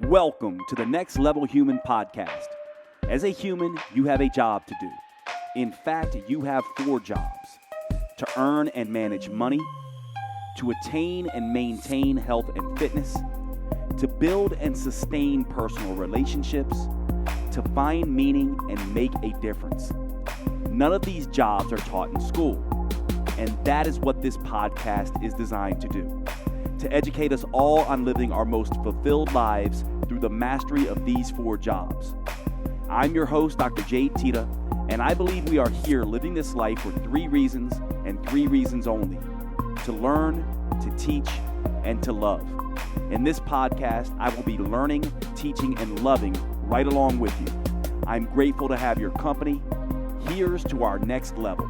Welcome to the Next Level Human podcast. As a human, you have a job to do. In fact, you have 4 jobs: to earn and manage money, to attain and maintain health and fitness, to build and sustain personal relationships, to find meaning and make a difference. None of these jobs are taught in school, and that is what this podcast is designed to do: to educate us all on living our most fulfilled lives through the mastery of these 4 jobs. I'm your host, Dr. Jade Teta, and I believe we are here living this life for 3 reasons and 3 reasons only: to learn, to teach, and to love. In this podcast, I will be learning, teaching, and loving right along with you. I'm grateful to have your company. Here's to our next level.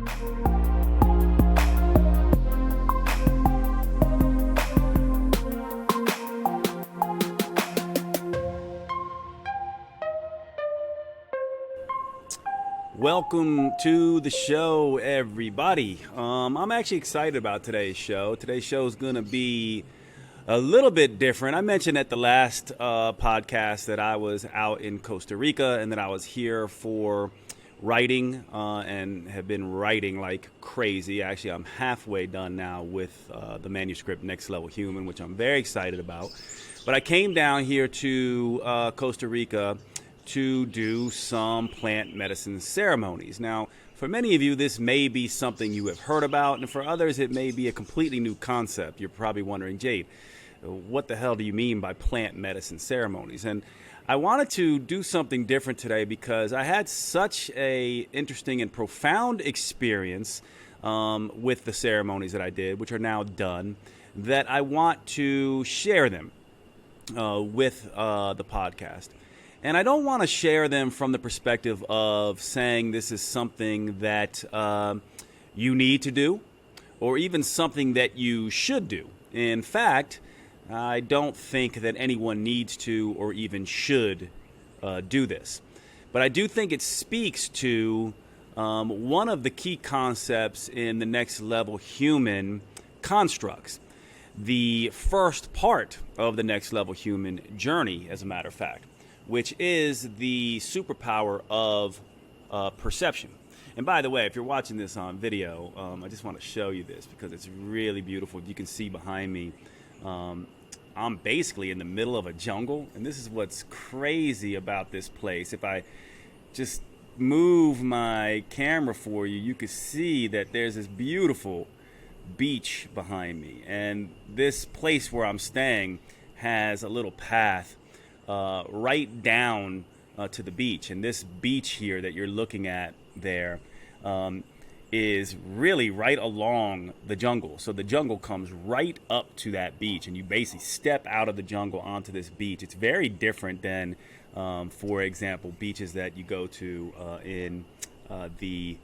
Welcome to the show, everybody. I'm actually excited about today's show. Today's show is going to be a little bit different. I mentioned at the last podcast that I was out in Costa Rica and that I was here for writing and have been writing like crazy. Actually, I'm halfway done now with the manuscript Next Level Human, which I'm very excited about. But I came down here to Costa Rica to do some plant medicine ceremonies. Now, for many of you, this may be something you have heard about, and for others, it may be a completely new concept. You're probably wondering, Jade, what the hell do you mean by plant medicine ceremonies? And I wanted to do something different today because I had such a interesting and profound experience with the ceremonies that I did, which are now done, that I want to share them with the podcast. And I don't want to share them from the perspective of saying this is something that you need to do or even something that you should do. In fact, I don't think that anyone needs to or even should do this. But I do think it speaks to one of the key concepts in the Next Level Human constructs. The first part of the Next Level Human journey, as a matter of fact, which is the superpower of perception. And by the way, if you're watching this on video, I just want to show you this because it's really beautiful. You can see behind me, I'm basically in the middle of a jungle, and this is what's crazy about this place. If I just move my camera for you, you can see that there's this beautiful beach behind me. And this place where I'm staying has a little path right down to the beach. And this beach here that you're looking at there is really right along the jungle. So the jungle comes right up to that beach, and you basically step out of the jungle onto this beach. It's very different than, for example, beaches that you go to in the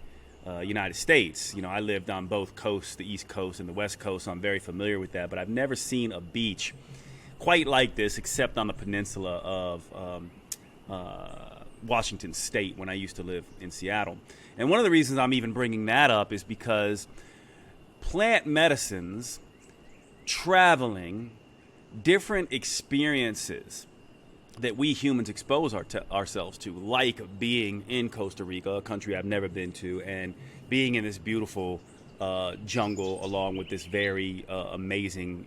United States. You know, I lived on both coasts, the East Coast and the West Coast, so I'm very familiar with that. But I've never seen a beach quite like this, except on the peninsula of Washington State when I used to live in Seattle. And one of the reasons I'm even bringing that up is because plant medicines, traveling, different experiences that we humans expose ourselves to, like being in Costa Rica, a country I've never been to, and being in this beautiful jungle along with this very amazing,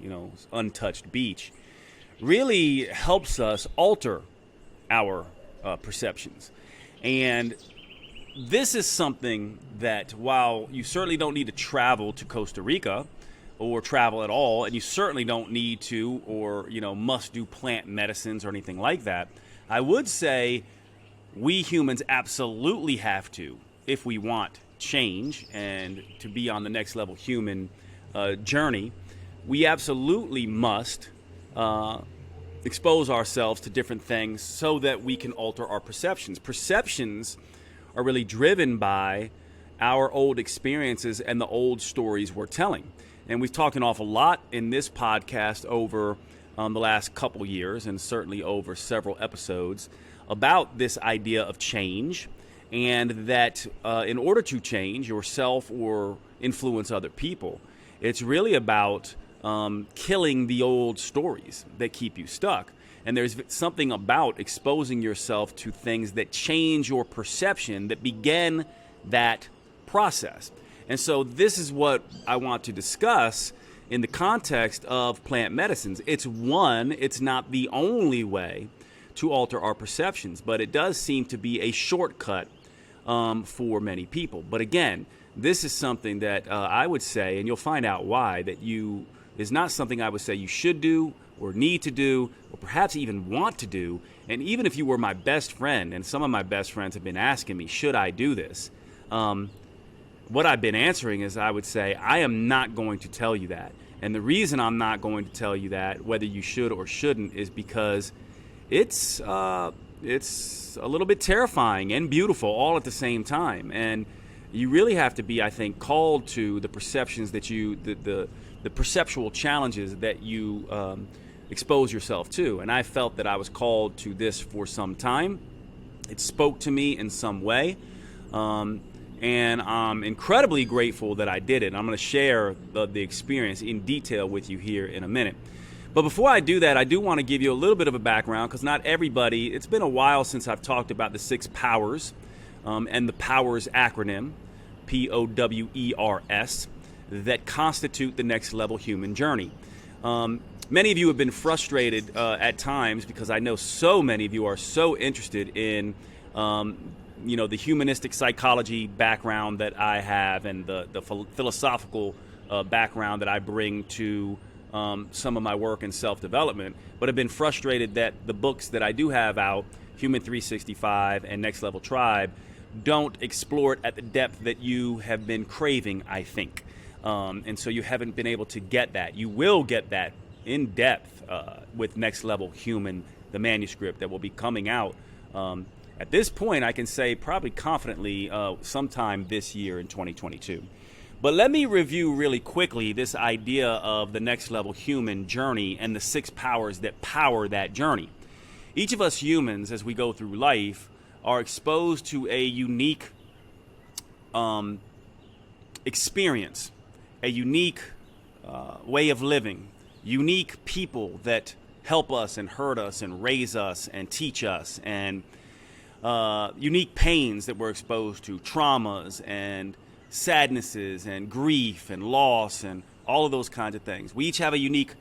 untouched beach, really helps us alter our perceptions. And this is something that, while you certainly don't need to travel to Costa Rica or travel at all, and you certainly don't need to or must do plant medicines or anything like that, I would say we humans absolutely have to, if we want change and to be on the next level human journey, we absolutely must expose ourselves to different things so that we can alter our perceptions. Perceptions are really driven by our old experiences and the old stories we're telling. And we've talked an awful lot in this podcast over the last couple years, and certainly over several episodes, about this idea of change, and that in order to change yourself or influence other people, it's really about killing the old stories that keep you stuck. And there's something about exposing yourself to things that change your perception that begin that process. And so this is what I want to discuss in the context of plant medicines. It's not the only way to alter our perceptions, but it does seem to be a shortcut for many people. But again, this is something that I would say, and you'll find out why, that is not something I would say you should do or need to do or perhaps even want to do. And even if you were my best friend, and some of my best friends have been asking me, should I do this? What I've been answering is I would say, I am not going to tell you that. And the reason I'm not going to tell you that, whether you should or shouldn't, is because it's a little bit terrifying and beautiful all at the same time. And you really have to be, I think, called to the perceptions that the perceptual challenges that you expose yourself to. And I felt that I was called to this for some time. It spoke to me in some way. And I'm incredibly grateful that I did it. I'm going to share the experience in detail with you here in a minute. But before I do that, I do want to give you a little bit of a background, because not everybody, it's been a while since I've talked about the 6 powers and the powers acronym, P.O.W.E.R.S, that constitute the next level human journey. Many of you have been frustrated at times, because I know so many of you are so interested in the humanistic psychology background that I have, and the philosophical background that I bring to some of my work in self-development, but have been frustrated that the books that I do have out, Human 365 and Next Level Tribe, don't explore it at the depth that you have been craving, I think. And so you haven't been able to get that. You will get that in depth with Next Level Human, the manuscript that will be coming out. At this point, I can say probably confidently sometime this year in 2022. But let me review really quickly this idea of the next level human journey and the 6 powers that power that journey. Each of us humans, as we go through life, are exposed to a unique experience, a unique way of living, unique people that help us and hurt us and raise us and teach us, and unique pains that we're exposed to, traumas and sadnesses and grief and loss and all of those kinds of things. We each have a unique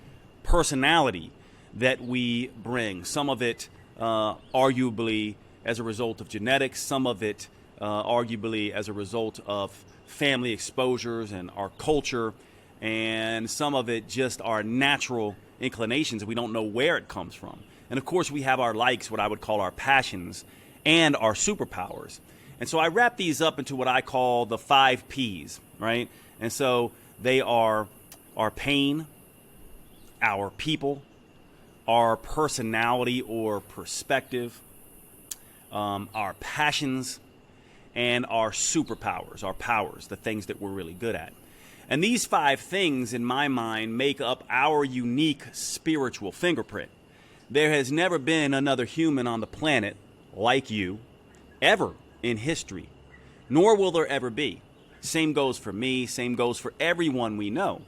personality that we bring. Some of it arguably as a result of genetics, some of it arguably as a result of family exposures and our culture, and some of it just our natural inclinations. We don't know where it comes from. And of course we have our likes, what I would call our passions, and our superpowers. And so I wrap these up into what I call the 5 Ps, right? And so they are our pain, our people, our personality or perspective, our passions, and our superpowers, our powers, the things that we're really good at. And these 5 things, in my mind, make up our unique spiritual fingerprint. There has never been another human on the planet like you, ever in history, nor will there ever be. Same goes for me, same goes for everyone we know.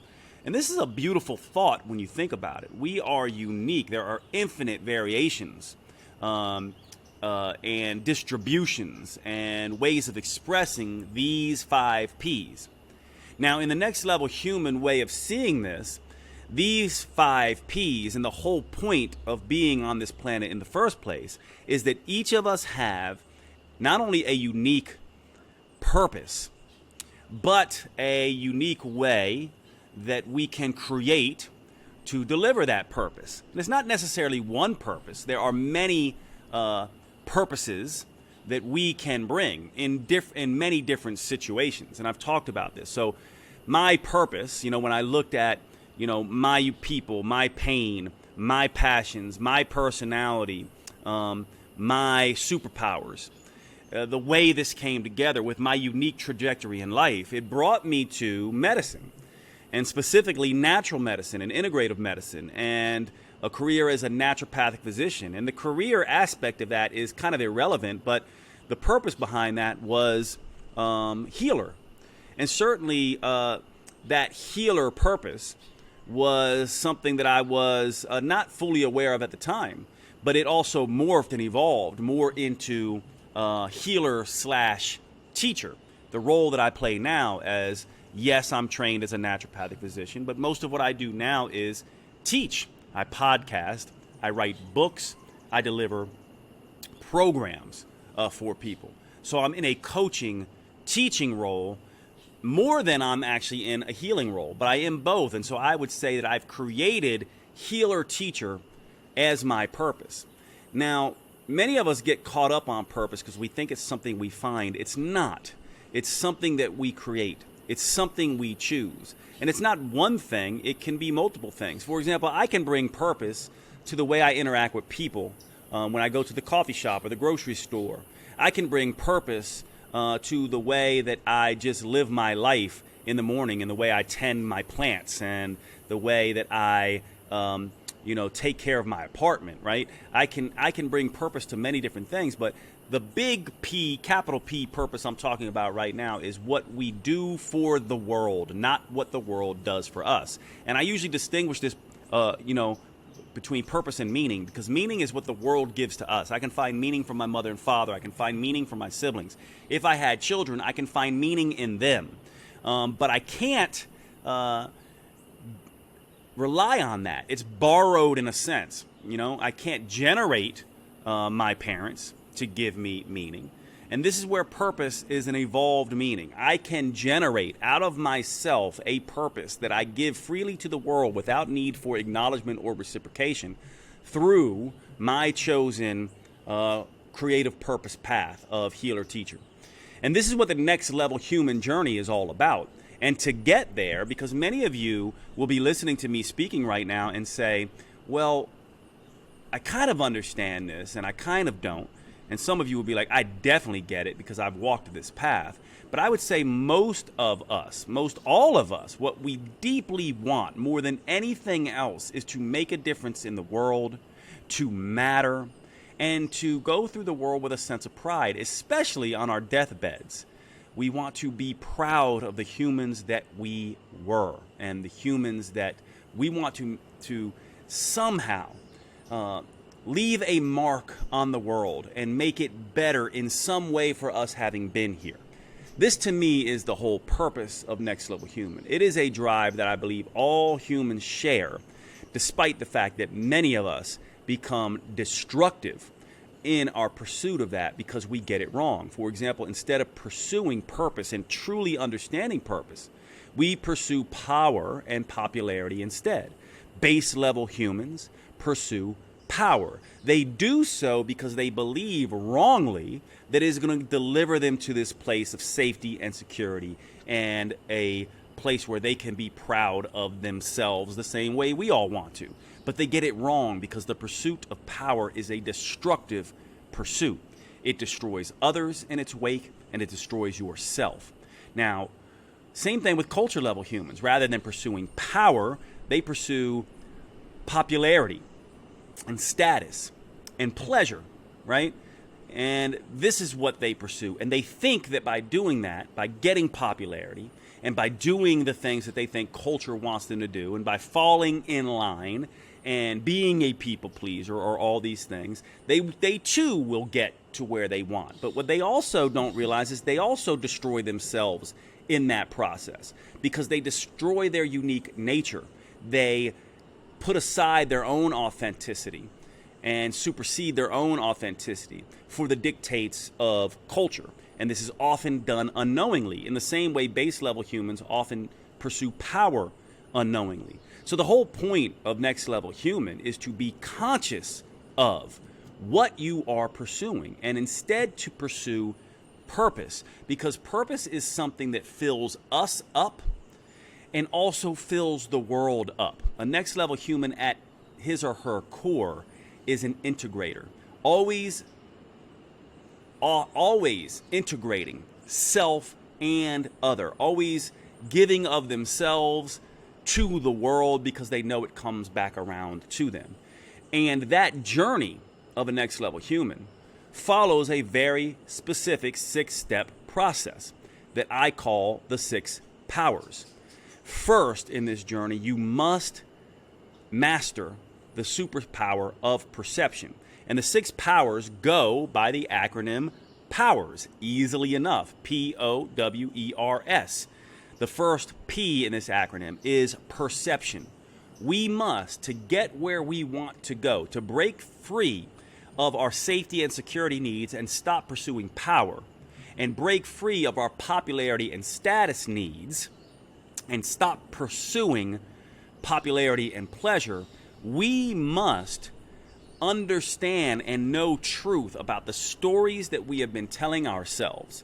And this is a beautiful thought when you think about it. We are unique. There are infinite variations and distributions and ways of expressing these 5 Ps. Now, in the next level human way of seeing this, these 5 Ps, and the whole point of being on this planet in the first place, is that each of us have not only a unique purpose, but a unique way that we can create to deliver that purpose. And it's not necessarily one purpose. There are many purposes that we can bring in many different situations. And I've talked about this. So my purpose, when I looked at, my people, my pain, my passions, my personality, my superpowers, the way this came together with my unique trajectory in life, it brought me to medicine, and specifically natural medicine and integrative medicine, and a career as a naturopathic physician. And the career aspect of that is kind of irrelevant, but the purpose behind that was healer. And certainly that healer purpose was something that I was not fully aware of at the time. but it also morphed and evolved more into healer slash teacher. The role that I play now as, yes, I'm trained as a naturopathic physician, but most of what I do now is teach. I podcast, I write books, I deliver programs for people. So I'm in a coaching, teaching role more than I'm actually in a healing role, but I am both. And so I would say that I've created healer teacher as my purpose. Now, many of us get caught up on purpose because we think it's something we find. It's not. It's something that we create. It's something we choose. And it's not one thing. It can be multiple things. For example, I can bring purpose to the way I interact with people when I go to the coffee shop or the grocery store. I can bring purpose to the way that I just live my life in the morning, and the way I tend my plants, and the way that I take care of my apartment, right? I can bring purpose to many different things, but the big P, capital P purpose I'm talking about right now is what we do for the world, not what the world does for us. And I usually distinguish this, between purpose and meaning, because meaning is what the world gives to us. I can find meaning from my mother and father. I can find meaning from my siblings. If I had children, I can find meaning in them. But I can't rely on that. It's borrowed in a sense. I can't generate my parents to give me meaning. And this is where purpose is an evolved meaning. I can generate out of myself a purpose that I give freely to the world without need for acknowledgement or reciprocation through my chosen creative purpose path of healer teacher. And this is what the next level human journey is all about. And to get there, because many of you will be listening to me speaking right now and say, well, I kind of understand this and I kind of don't. And some of you will be like, I definitely get it because I've walked this path. But I would say most all of us, what we deeply want more than anything else is to make a difference in the world, to matter, and to go through the world with a sense of pride, especially on our deathbeds. We want to be proud of the humans that we were and the humans that we want to somehow leave a mark on the world and make it better in some way for us having been here. This to me is the whole purpose of Next Level Human. It is a drive that I believe all humans share, despite the fact that many of us become destructive in our pursuit of that because we get it wrong. For example, instead of pursuing purpose and truly understanding purpose, we pursue power and popularity instead. Base level humans pursue power. They do so because they believe wrongly that it is going to deliver them to this place of safety and security and a place where they can be proud of themselves the same way we all want to. But they get it wrong because the pursuit of power is a destructive pursuit. It destroys others in its wake, and it destroys yourself. Now, same thing with culture level humans. Rather than pursuing power, they pursue popularity and status and pleasure, right? And this is what they pursue. And they think that by doing that, by getting popularity, and by doing the things that they think culture wants them to do, and by falling in line and being a people pleaser or all these things, they too will get to where they want. But what they also don't realize is they also destroy themselves in that process because they destroy their unique nature. They put aside their own authenticity and supersede their own authenticity for the dictates of culture. And this is often done unknowingly, in the same way base level humans often pursue power unknowingly. So the whole point of Next Level Human is to be conscious of what you are pursuing and instead to pursue purpose, because purpose is something that fills us up and also fills the world up. A next level human at his or her core is an integrator, always integrating self and other, always giving of themselves to the world because they know it comes back around to them. And that journey of a next level human follows a very specific 6-step process that I call the 6 powers. First in this journey, you must master the superpower of perception. And the 6 powers go by the acronym POWERS, easily enough, P.O.W.E.R.S. The first P in this acronym is perception. We must, to get where we want to go, to break free of our safety and security needs and stop pursuing power, and break free of our popularity and status needs, and stop pursuing popularity and pleasure, we must understand and know truth about the stories that we have been telling ourselves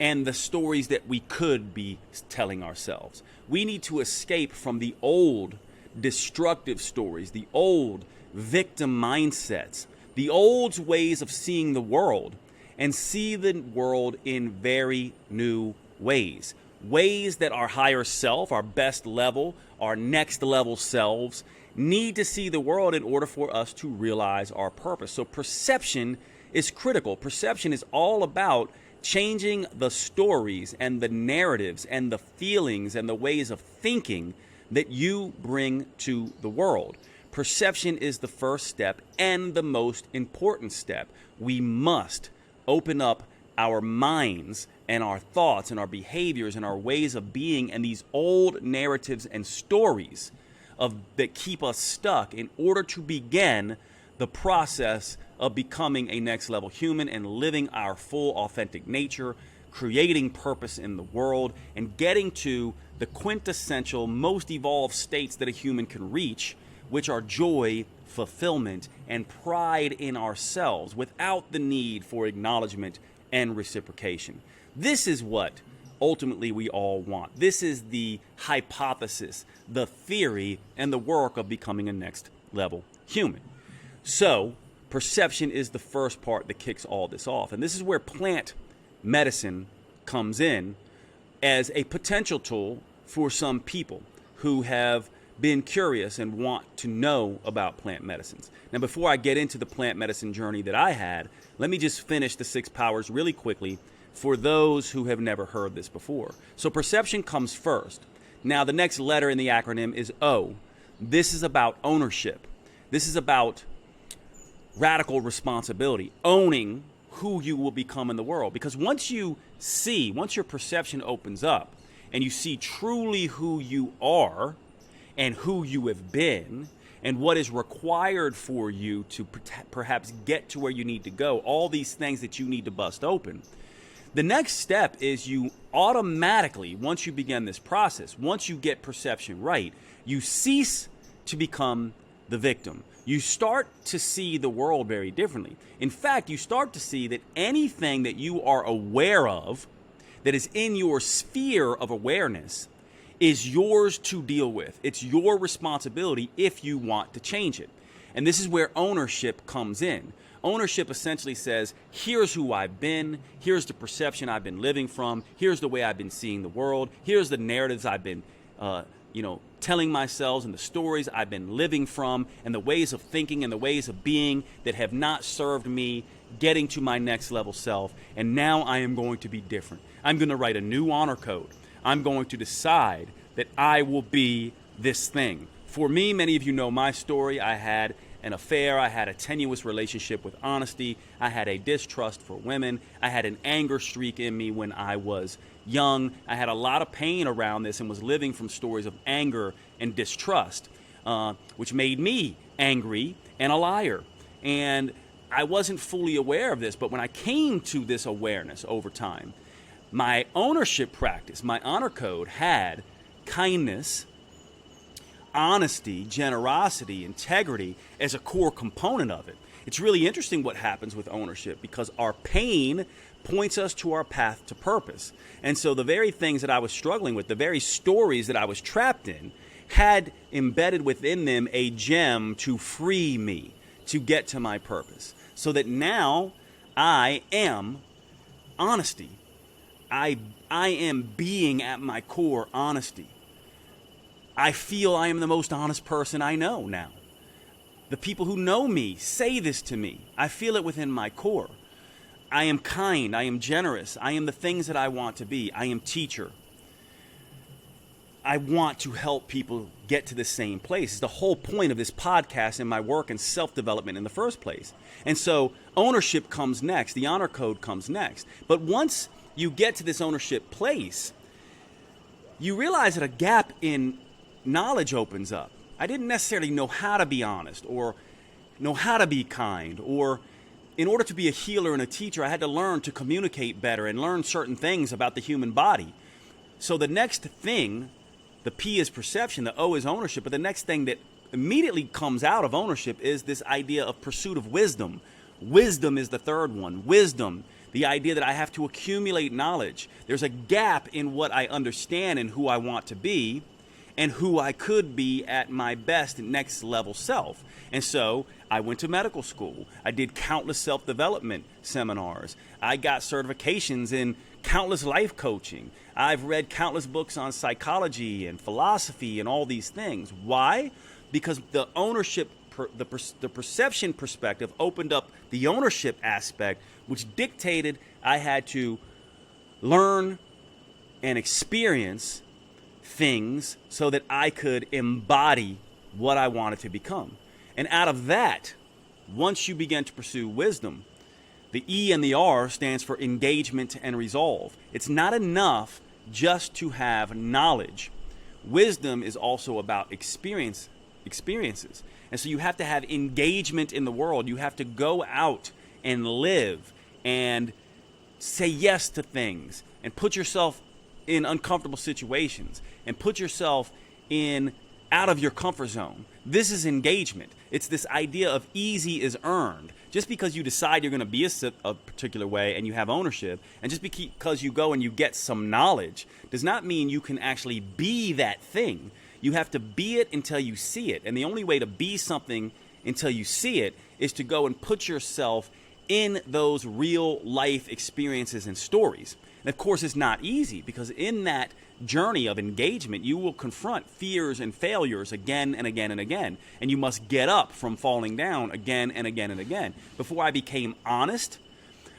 and the stories that we could be telling ourselves. We need to escape from the old destructive stories, the old victim mindsets, the old ways of seeing the world, and see the world in very new ways. Ways that our higher self, our best level, our next level selves need to see the world in order for us to realize our purpose. So perception is critical. Perception is all about changing the stories and the narratives and the feelings and the ways of thinking that you bring to the world. Perception is the first step and the most important step. We must open up our minds and our thoughts and our behaviors and our ways of being and these old narratives and stories that keep us stuck in order to begin the process of becoming a next level human and living our full authentic nature, creating purpose in the world, and getting to the quintessential, most evolved states that a human can reach, which are joy, fulfillment, and pride in ourselves without the need for acknowledgement and reciprocation. This is what ultimately we all want. This is the hypothesis, the theory, and the work of becoming a next level human. So, perception is the first part that kicks all this off. And this is where plant medicine comes in as a potential tool for some people who have been curious and want to know about plant medicines. Now, before I get into the plant medicine journey that I had, let me just finish the 6 powers really quickly for those who have never heard this before. So perception comes first. Now, the next letter in the acronym is O. This is about ownership. This is about radical responsibility, owning who you will become in the world. Because once your perception opens up and you see truly who you are and who you have been and what is required for you to perhaps get to where you need to go, all these things that you need to bust open, the next step is you automatically, once you begin this process, once you get perception right, you cease to become the victim. You start to see the world very differently. In fact, you start to see that anything that you are aware of that is in your sphere of awareness is yours to deal with. It's your responsibility if you want to change it. And this is where ownership comes in. Ownership essentially says, here's who I've been, here's the perception I've been living from, here's the way I've been seeing the world, here's the narratives I've been telling myself and the stories I've been living from and the ways of thinking and the ways of being that have not served me getting to my next level self. And now I am going to be different. I'm going to write a new honor code. I'm going to decide that I will be this thing. For me, many of you know my story. I had an affair. I had a tenuous relationship with honesty. I had a distrust for women. I had an anger streak in me when I was young. I had a lot of pain around this and was living from stories of anger and distrust, which made me angry and a liar. And I wasn't fully aware of this, but when I came to this awareness over time, my ownership practice, my honor code had kindness, honesty, generosity, integrity as a core component of it. It's really interesting what happens with ownership because our pain points us to our path to purpose. And so the very things that I was struggling with, the very stories that I was trapped in, had embedded within them a gem to free me to get to my purpose. So that now I am honesty. I am being at my core honesty. I feel I am the most honest person I know now. The people who know me say this to me. I feel it within my core. I am kind. I am generous. I am the things that I want to be. I am teacher. I want to help people get to the same place. It's the whole point of this podcast and my work and self-development in the first place. And so ownership comes next. The honor code comes next. But once you get to this ownership place, you realize that a gap in knowledge opens up. I didn't necessarily know how to be honest or know how to be kind, or in order to be a healer and a teacher, I had to learn to communicate better and learn certain things about the human body. So the next thing, the P is perception, the O is ownership, but the next thing that immediately comes out of ownership is this idea of pursuit of wisdom. Wisdom is the third one. Wisdom, the idea that I have to accumulate knowledge. There's a gap in what I understand and who I want to be and who I could be at my best next level self. And so I went to medical school. I did countless self-development seminars. I got certifications in countless life coaching. I've read countless books on psychology and philosophy and all these things. Why? Because the ownership, the perception perspective opened up the ownership aspect, which dictated I had to learn and experience things so that I could embody what I wanted to become. And out of that, once you begin to pursue wisdom, the E and the R stands for engagement and resolve. It's not enough just to have knowledge. Wisdom is also about experiences. And so you have to have engagement in the world. You have to go out and live and say yes to things and put yourself in uncomfortable situations and put yourself in out of your comfort zone. This is engagement. It's this idea of easy is earned. Just because you decide you're going to be a particular way and you have ownership, and just because you go and you get some knowledge, does not mean you can actually be that thing. You have to be it until you see it. And the only way to be something until you see it is to go and put yourself in those real life experiences and stories. And of course, it's not easy, because in that journey of engagement, you will confront fears and failures again and again and again. And you must get up from falling down again and again and again. Before I became honest,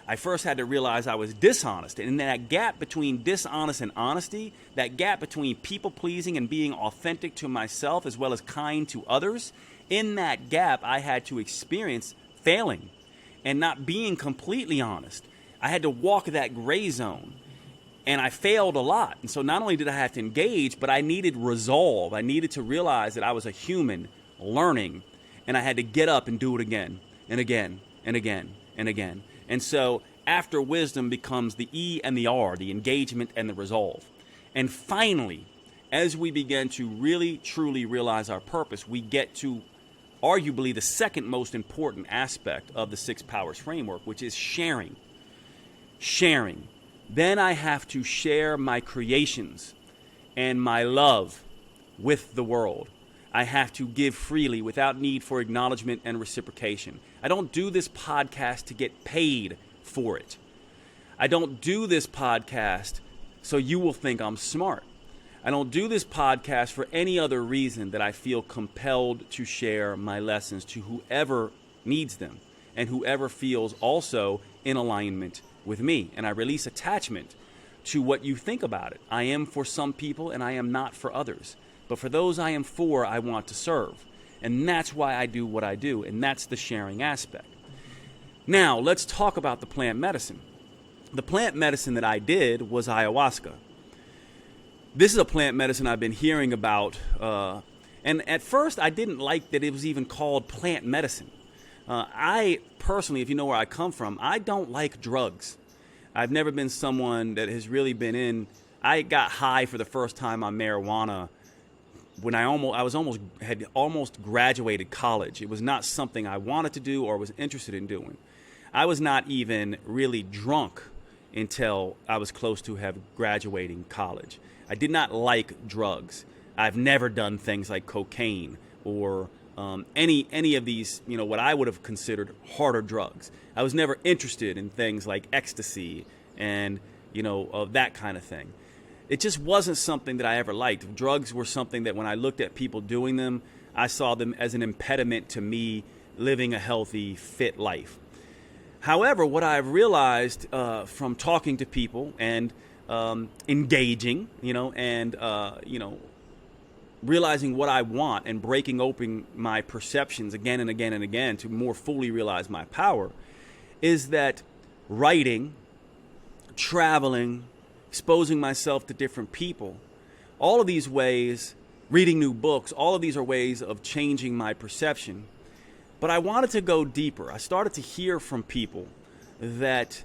I first had to realize I was dishonest. And in that gap between dishonest and honesty, that gap between people pleasing and being authentic to myself as well as kind to others, in that gap, I had to experience failing and not being completely honest. I had to walk that gray zone, and I failed a lot. And so not only did I have to engage, but I needed resolve. I needed to realize that I was a human learning, and I had to get up and do it again and again and again and again. And so after wisdom becomes the E and the R, the engagement and the resolve. And finally, as we begin to really, truly realize our purpose, we get to arguably the second most important aspect of the 6 powers framework, which is sharing. Sharing. Then I have to share my creations and my love with the world. I have to give freely without need for acknowledgement and reciprocation. I don't do this podcast to get paid for it. I don't do this podcast so you will think I'm smart. I don't do this podcast for any other reason that I feel compelled to share my lessons to whoever needs them and whoever feels also in alignment with me. And I release attachment to what you think about it. I am for some people and I am not for others. But for those I am for, I want to serve. And that's why I do what I do. And that's the sharing aspect. Now, let's talk about the plant medicine. The plant medicine that I did was ayahuasca. This is a plant medicine I've been hearing about. And at first, I didn't like that it was even called plant medicine. I personally, if you know where I come from, I don't like drugs. I've never been someone that has really been in. I got high for the first time on marijuana when I had almost graduated college. It was not something I wanted to do or was interested in doing. I was not even really drunk until I was close to have graduating college. I did not like drugs. I've never done things like cocaine or any of these, what I would have considered harder drugs. I was never interested in things like ecstasy and, that kind of thing. It just wasn't something that I ever liked. Drugs were something that when I looked at people doing them, I saw them as an impediment to me living a healthy, fit life. However, what I've realized from talking to people and engaging, and realizing what I want and breaking open my perceptions again and again and again to more fully realize my power, is that writing, traveling, exposing myself to different people, all of these ways, reading new books, all of these are ways of changing my perception. But I wanted to go deeper. I started to hear from people that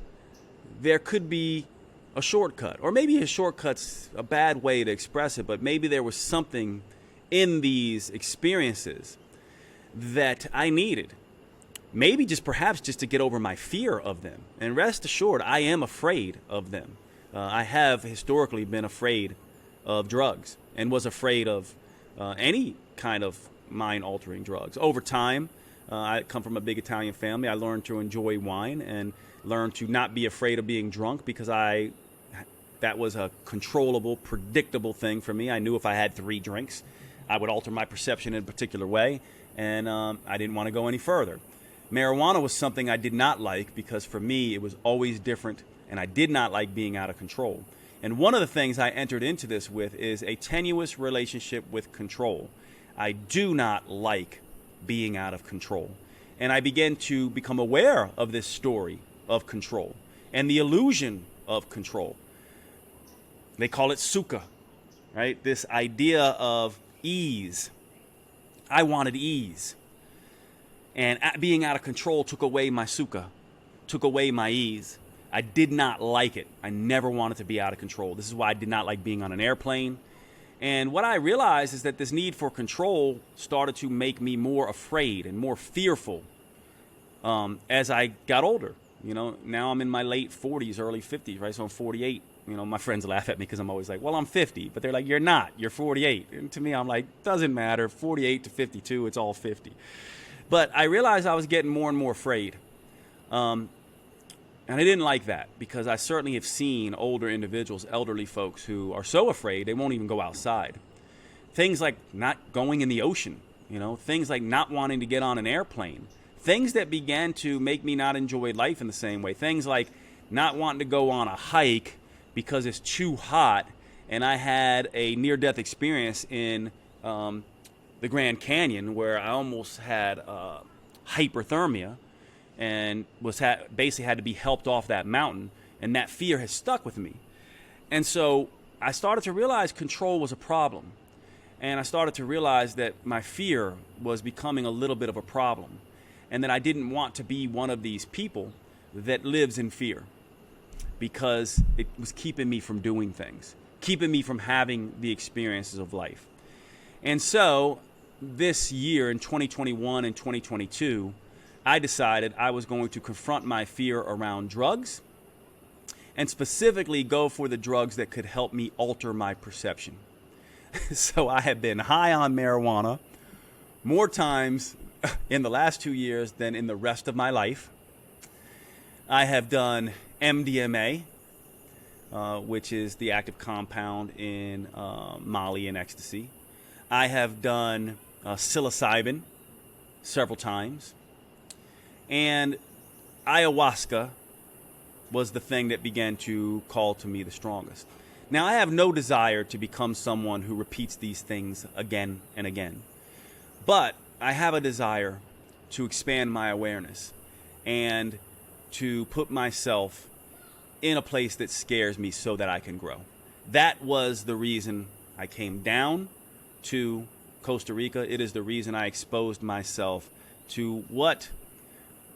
there could be a shortcut, or maybe a shortcut's a bad way to express it, but maybe there was something in these experiences that I needed. Maybe perhaps just to get over my fear of them. And rest assured, I am afraid of them. I have historically been afraid of drugs and was afraid of any kind of mind-altering drugs. Over time, I come from a big Italian family. I learned to enjoy wine and learned to not be afraid of being drunk because that was a controllable, predictable thing for me. I knew if I had 3 drinks, I would alter my perception in a particular way, and I didn't want to go any further. Marijuana was something I did not like because for me it was always different, and I did not like being out of control. And one of the things I entered into this with is a tenuous relationship with control. I do not like being out of control. And I began to become aware of this story of control and the illusion of control. They call it sukha, right? This idea of ease. I wanted ease. And being out of control took away my sukha, took away my ease. I did not like it. I never wanted to be out of control. This is why I did not like being on an airplane. And what I realized is that this need for control started to make me more afraid and more fearful as I got older. You know, now I'm in my late 40s, early 50s, right? So I'm 48. You know, my friends laugh at me because I'm always like, well, I'm 50. But they're like, you're not. You're 48. And to me, I'm like, doesn't matter. 48 to 52, it's all 50. But I realized I was getting more and more afraid. And I didn't like that because I certainly have seen older individuals, elderly folks who are so afraid they won't even go outside. Things like not going in the ocean, you know, things like not wanting to get on an airplane, things that began to make me not enjoy life in the same way. Things like not wanting to go on a hike because it's too hot. And I had a near-death experience in the Grand Canyon where I almost had hyperthermia and basically had to be helped off that mountain, and that fear has stuck with me. And so I started to realize control was a problem, and I started to realize that my fear was becoming a little bit of a problem, and that I didn't want to be one of these people that lives in fear because it was keeping me from doing things, keeping me from having the experiences of life. And so this year in 2021 and 2022, I decided I was going to confront my fear around drugs and specifically go for the drugs that could help me alter my perception. So I have been high on marijuana more times in the last 2 years than in the rest of my life. I have done MDMA, which is the active compound in Molly and ecstasy. I have done psilocybin several times. And ayahuasca was the thing that began to call to me the strongest. Now, I have no desire to become someone who repeats these things again and again. But I have a desire to expand my awareness and to put myself in a place that scares me so that I can grow. That was the reason I came down to Costa Rica. It is the reason I exposed myself to what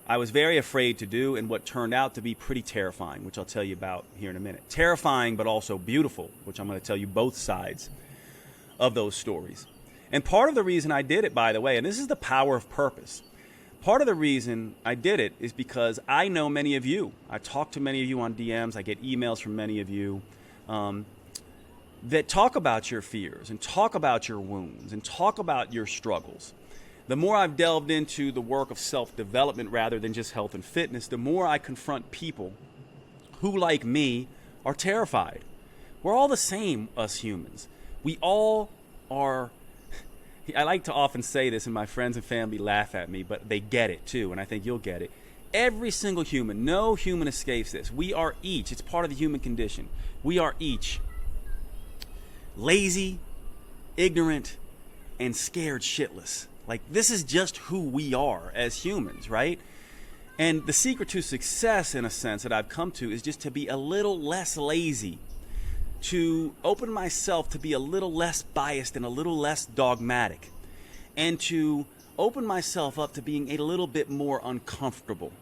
I was very afraid to do and what turned out to be pretty terrifying, which I'll tell you about here in a minute. Terrifying, but also beautiful, which I'm going to tell you both sides of those stories. And part of the reason I did it, by the way, and this is the power of purpose, part of the reason I did it is because I know many of you. I talk to many of you on DMs. I get emails from many of you that talk about your fears and talk about your wounds and talk about your struggles. The more I've delved into the work of self-development rather than just health and fitness, the more I confront people who, like me, are terrified. We're all the same, us humans. We all are. I like to often say this, and my friends and family laugh at me, but they get it too, and I think you'll get it. Every single human, no human escapes this. We are each, it's part of the human condition, we are each lazy, ignorant, and scared shitless. Like, this is just who we are as humans, right? And the secret to success, in a sense, that I've come to is just to be a little less lazy, to open myself to be a little less biased and a little less dogmatic, and to open myself up to being a little bit more uncomfortable.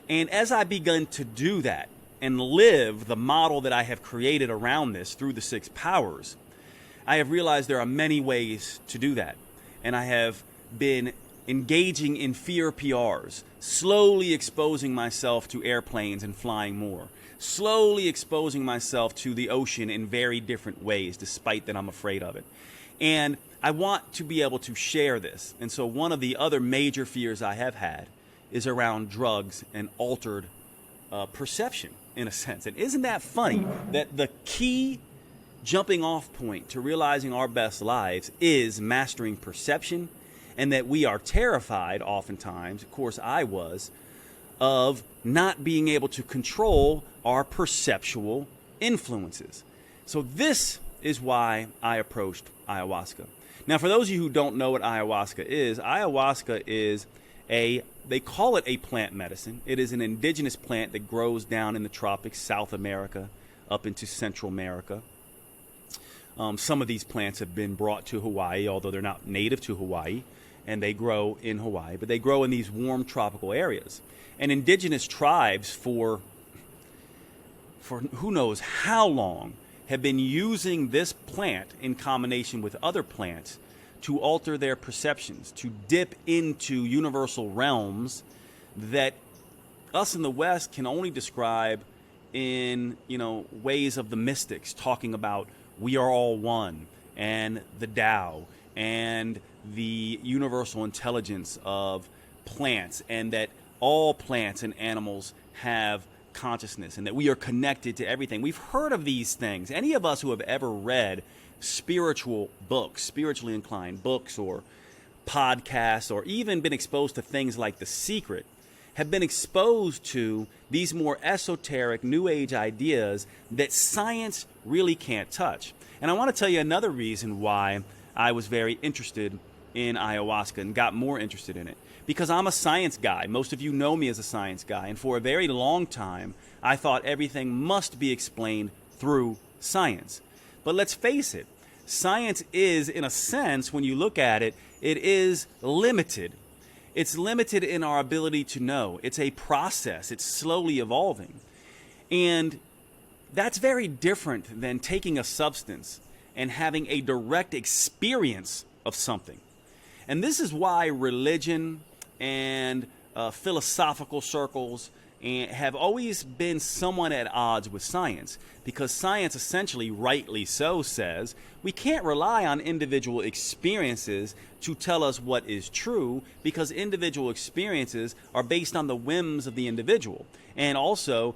And as I begun to do that and live the model that I have created around this through the 6 powers, I have realized there are many ways to do that. And I have been engaging in fear PRs, slowly exposing myself to airplanes and flying more, slowly exposing myself to the ocean in very different ways, despite that I'm afraid of it. And I want to be able to share this. And so one of the other major fears I have had is around drugs and altered perception, in a sense. And isn't that funny that the key jumping off point to realizing our best lives is mastering perception, and that we are terrified oftentimes, of course I was, of not being able to control our perceptual influences. So this is why I approached ayahuasca. Now, for those of you who don't know what ayahuasca is they call it a plant medicine. It is an indigenous plant that grows down in the tropics, South America, up into Central America. Some of these plants have been brought to Hawaii, although they're not native to Hawaii, and they grow in Hawaii, but they grow in these warm tropical areas. And indigenous tribes for who knows how long have been using this plant in combination with other plants to alter their perceptions, to dip into universal realms that us in the West can only describe in, ways of the mystics, talking about we are all one, and the Tao, and the universal intelligence of plants, and that all plants and animals have consciousness, and that we are connected to everything. We've heard of these things. Any of us who have ever read spiritual books, spiritually inclined books or podcasts, or even been exposed to things like The Secret, have been exposed to these more esoteric New Age ideas that science really can't touch. And I want to tell you another reason why I was very interested in ayahuasca and got more interested in it. Because I'm a science guy. Most of you know me as a science guy. And for a very long time, I thought everything must be explained through science. But let's face it, science is, in a sense, when you look at it, it is limited. It's limited in our ability to know. It's a process. It's slowly evolving. And that's very different than taking a substance and having a direct experience of something. And this is why religion and philosophical circles have always been somewhat at odds with science, because science essentially, rightly so, says we can't rely on individual experiences to tell us what is true, because individual experiences are based on the whims of the individual. And also,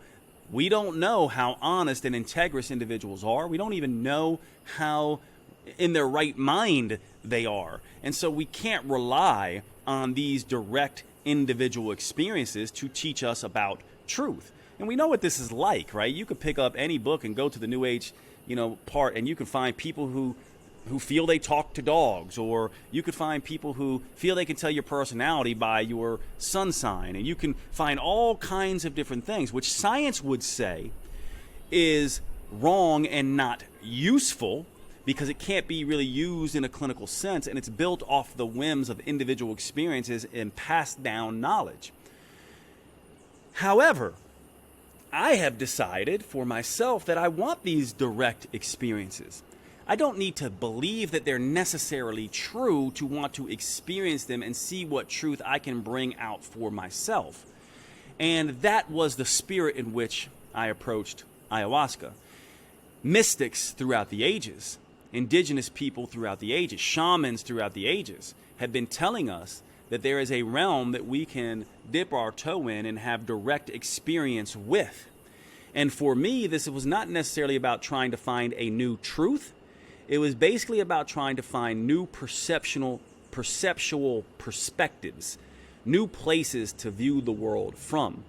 we don't know how honest and integrous individuals are. We don't even know how in their right mind they are. And so we can't rely on these direct individual experiences to teach us about truth. And we know what this is like, right? You could pick up any book and go to the New Age, part, and you can find people who feel they talk to dogs, or you could find people who feel they can tell your personality by your sun sign, and you can find all kinds of different things, which science would say is wrong and not useful, because it can't be really used in a clinical sense, and it's built off the whims of individual experiences and passed down knowledge. However, I have decided for myself that I want these direct experiences. I don't need to believe that they're necessarily true to want to experience them and see what truth I can bring out for myself. And that was the spirit in which I approached ayahuasca. Mystics throughout the ages, indigenous people throughout the ages, shamans throughout the ages have been telling us that there is a realm that we can dip our toe in and have direct experience with. And for me, this was not necessarily about trying to find a new truth. It was basically about trying to find new perceptual perspectives, new places to view the world from.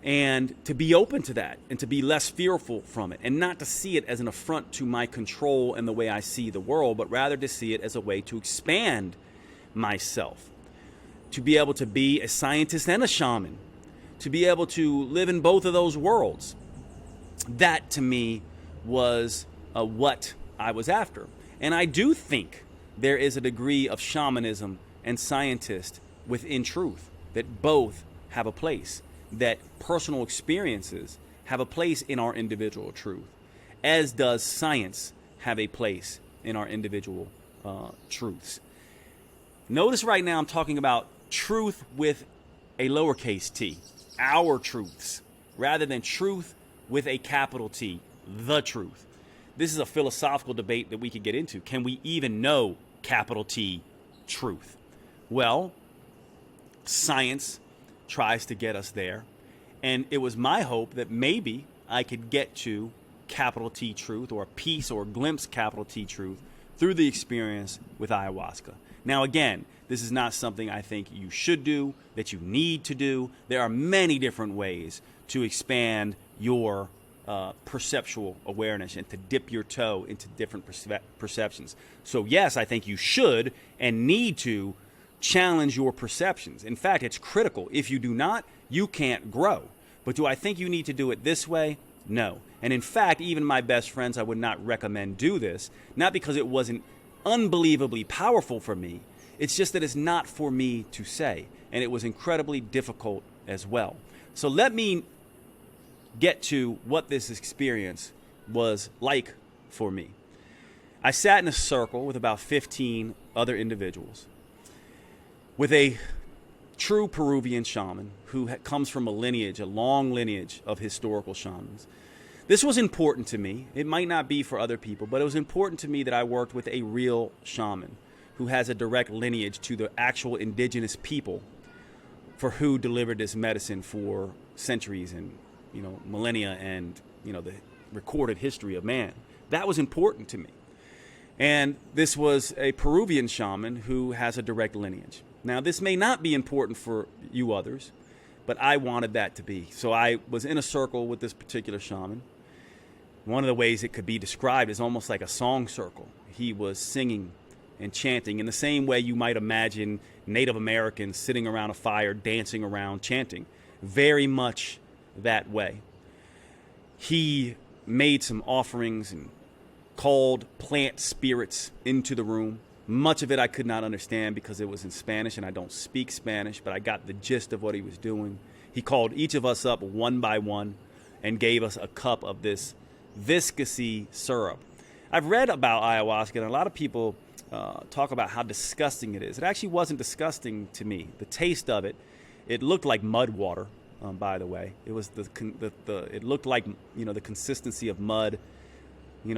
and to be open to that and to be less fearful from it and not to see it as an affront to my control and the way I see the world, but rather to see it as a way to expand myself, to be able to be a scientist and a shaman, to be able to live in both of those worlds. That to me was what I was after. And I do think there is a degree of shamanism and scientist within truth, that both have a place, that personal experiences have a place in our individual truth, as does science have a place in our individual truths. Notice right now I'm talking about truth with a lowercase t, our truths, rather than truth with a capital T, the truth. This is a philosophical debate that we could get into. Can we even know capital T truth? Well, science tries to get us there. And it was my hope that maybe I could get to capital T truth, or a piece or a glimpse capital T truth, through the experience with ayahuasca. Now, again, this is not something I think you should do, that you need to do. There are many different ways to expand your perceptual awareness and to dip your toe into different perceptions. So yes, I think you should and need to challenge your perceptions. In fact, it's critical. If you do not, you can't grow. But do I think you need to do it this way? No. And in fact, even my best friends, I would not recommend do this, not because it wasn't unbelievably powerful for me. It's just that it's not for me to say. And it was incredibly difficult as well. So let me get to what this experience was like for me. I sat in a circle with about 15 other individuals with a true Peruvian shaman who comes from a lineage, a long lineage of historical shamans. This was important to me. It might not be for other people, but it was important to me that I worked with a real shaman who has a direct lineage to the actual indigenous people for who delivered this medicine for centuries and, millennia and, the recorded history of man. That was important to me. And this was a Peruvian shaman who has a direct lineage. Now, this may not be important for you others, but I wanted that to be. So I was in a circle with this particular shaman. One of the ways it could be described is almost like a song circle. He was singing and chanting in the same way you might imagine Native Americans sitting around a fire, dancing around, chanting. Very much that way. He made some offerings and called plant spirits into the room. Much of it I could not understand because it was in Spanish and I don't speak Spanish, but I got the gist of what he was doing. He called each of us up one by one and gave us a cup of this viscousy syrup. I've read about ayahuasca, and a lot of people talk about how disgusting it is. It actually wasn't disgusting to me. The taste of it, it looked like mud water, by the way. It was it looked like, the consistency of mud,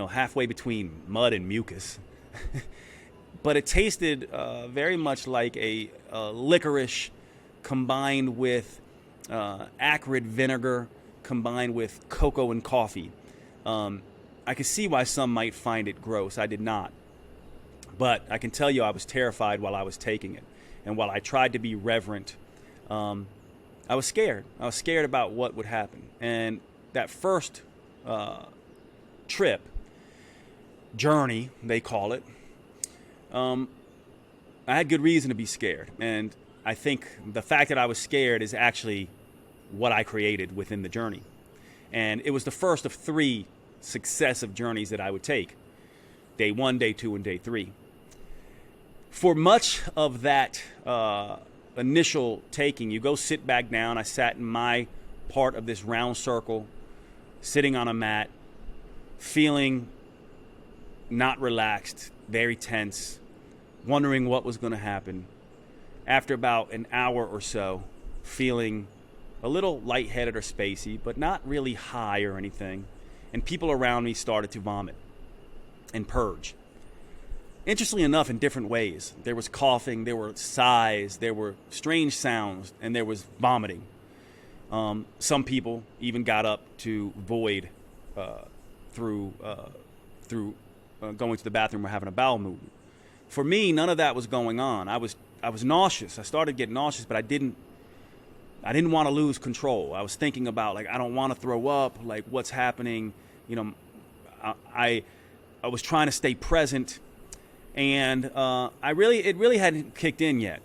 halfway between mud and mucus. But it tasted very much like a licorice combined with acrid vinegar combined with cocoa and coffee. I could see why some might find it gross. I did not. But I can tell you I was terrified while I was taking it. And while I tried to be reverent, I was scared. I was scared about what would happen. And that first journey, they call it, I had good reason to be scared. And I think the fact that I was scared is actually what I created within the journey. And it was the first of 3 successive journeys that I would take. Day 1, day 2, and day 3. For much of that initial taking, you go sit back down. I sat in my part of this round circle, sitting on a mat, feeling not relaxed, very tense, wondering what was going to happen. After about an hour or so, feeling a little lightheaded or spacey, but not really high or anything. And people around me started to vomit and purge. Interestingly enough, in different ways. There was coughing, there were sighs, there were strange sounds, and there was vomiting. Some people even got up to void through going to the bathroom or having a bowel movement. For me, none of that was going on. I was nauseous. I started getting nauseous, but I didn't I didn't want to lose control. I was thinking about, like, I don't want to throw up, like, what's happening. You know, I was trying to stay present, and it really hadn't kicked in yet.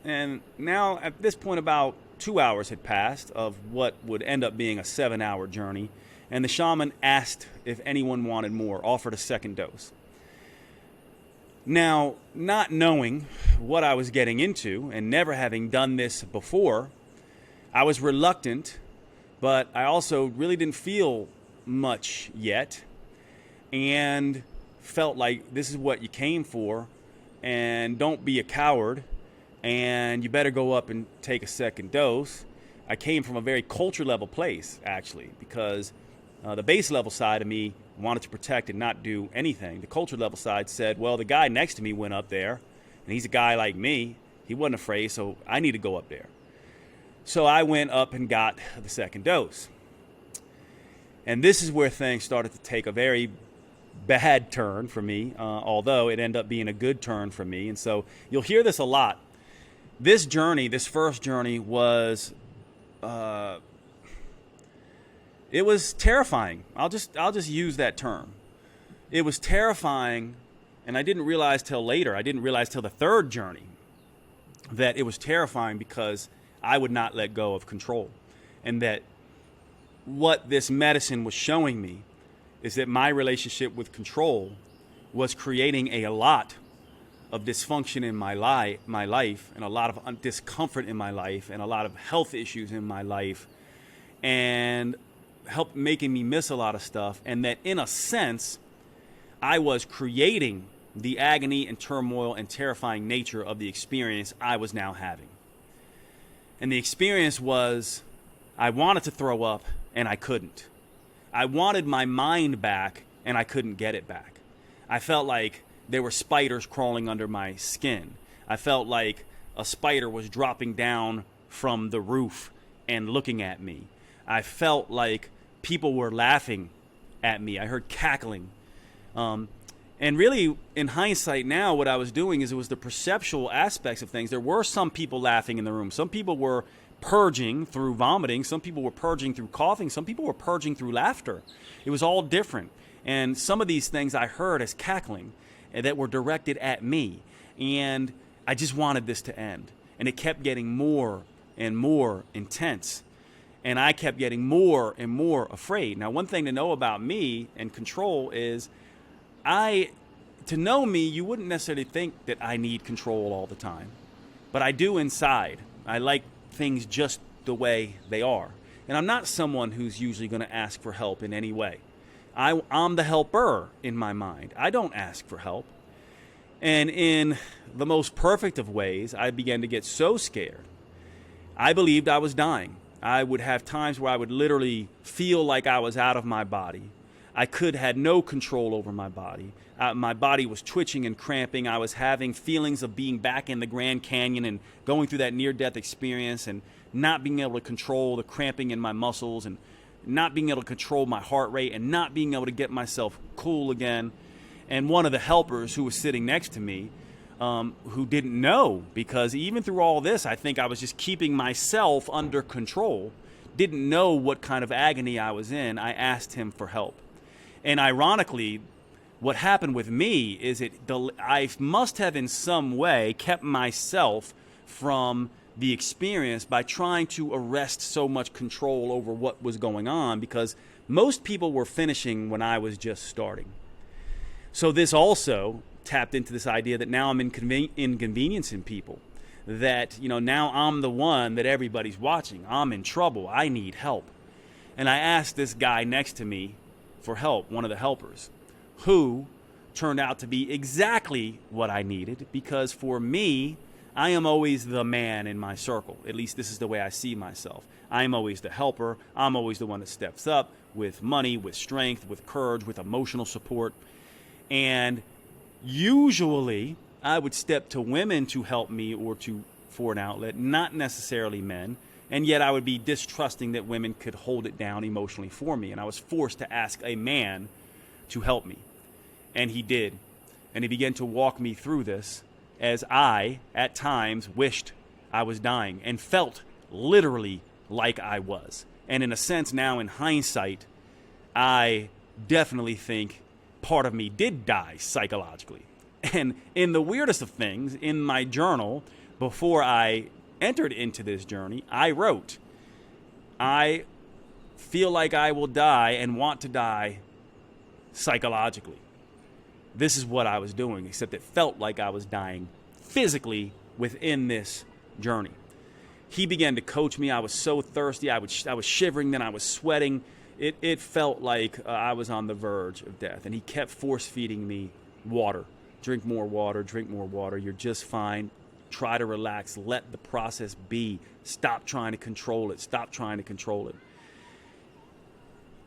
And now at this point, about 2 hours had passed of what would end up being a 7-hour journey, and the shaman asked if anyone wanted more, offered a second dose. Now, not knowing what I was getting into and never having done this before, I was reluctant, but I also really didn't feel much yet, and felt like this is what you came for, and don't be a coward, and you better go up and take a second dose. I came from a very culture level place, actually, because the base level side of me wanted to protect and not do anything. The culture level side said, well, the guy next to me went up there, and he's a guy like me. He wasn't afraid, so I need to go up there. So I went up and got the second dose. And this is where things started to take a very bad turn for me, although it ended up being a good turn for me. And so you'll hear this a lot. This first journey was, it was terrifying. I'll just use that term. It was terrifying, and I didn't realize till later. I didn't realize till the third journey that it was terrifying because I would not let go of control, and that what this medicine was showing me is that my relationship with control was creating a lot of dysfunction in my life, and a lot of discomfort in my life, and a lot of health issues in my life, and helped making me miss a lot of stuff. And that in a sense, I was creating the agony and turmoil and terrifying nature of the experience I was now having. And the experience was, I wanted to throw up and I couldn't. I wanted my mind back and I couldn't get it back. I felt like there were spiders crawling under my skin. I felt like a spider was dropping down from the roof and looking at me. I felt like people were laughing at me. I heard cackling. And really, in hindsight now, what I was doing is it was the perceptual aspects of things. There were some people laughing in the room. Some people were purging through vomiting. Some people were purging through coughing. Some people were purging through laughter. It was all different. And some of these things I heard as cackling that were directed at me. And I just wanted this to end. And it kept getting more and more intense. And I kept getting more and more afraid. Now, one thing to know about me and control is to know me, you wouldn't necessarily think that I need control all the time. But I do inside. I like things just the way they are. And I'm not someone who's usually going to ask for help in any way. I'm the helper in my mind. I don't ask for help. And in the most perfect of ways, I began to get so scared. I believed I was dying. I would have times where I would literally feel like I was out of my body. I had no control over my body. My body was twitching and cramping. I was having feelings of being back in the Grand Canyon and going through that near-death experience and not being able to control the cramping in my muscles and not being able to control my heart rate and not being able to get myself cool again. And one of the helpers who was sitting next to me, who didn't know, because even through all this, I think I was just keeping myself under control, didn't know what kind of agony I was in. I asked him for help. And ironically, what happened with me is I must have in some way kept myself from the experience by trying to arrest so much control over what was going on, because most people were finishing when I was just starting. So this also tapped into this idea that now I'm inconveniencing people, that, now I'm the one that everybody's watching. I'm in trouble. I need help. And I asked this guy next to me for help, one of the helpers, who turned out to be exactly what I needed, because for me, I am always the man in my circle. At least this is the way I see myself. I'm always the helper. I'm always the one that steps up with money, with strength, with courage, with emotional support. And usually I would step to women to help me or for an outlet, not necessarily men. And yet I would be distrusting that women could hold it down emotionally for me. And I was forced to ask a man to help me. And he did. And he began to walk me through this as I, at times, wished I was dying and felt literally like I was. And in a sense, now in hindsight, I definitely think part of me did die psychologically. And in the weirdest of things, in my journal, before I entered into this journey, I wrote, I feel like I will die and want to die psychologically. This is what I was doing, except it felt like I was dying physically within this journey. He began to coach me. I was so thirsty. I was shivering, then I was sweating. It felt like I was on the verge of death. And he kept force feeding me water. Drink more water, drink more water. You're just fine. Try to relax. Let the process be. Stop trying to control it. Stop trying to control it.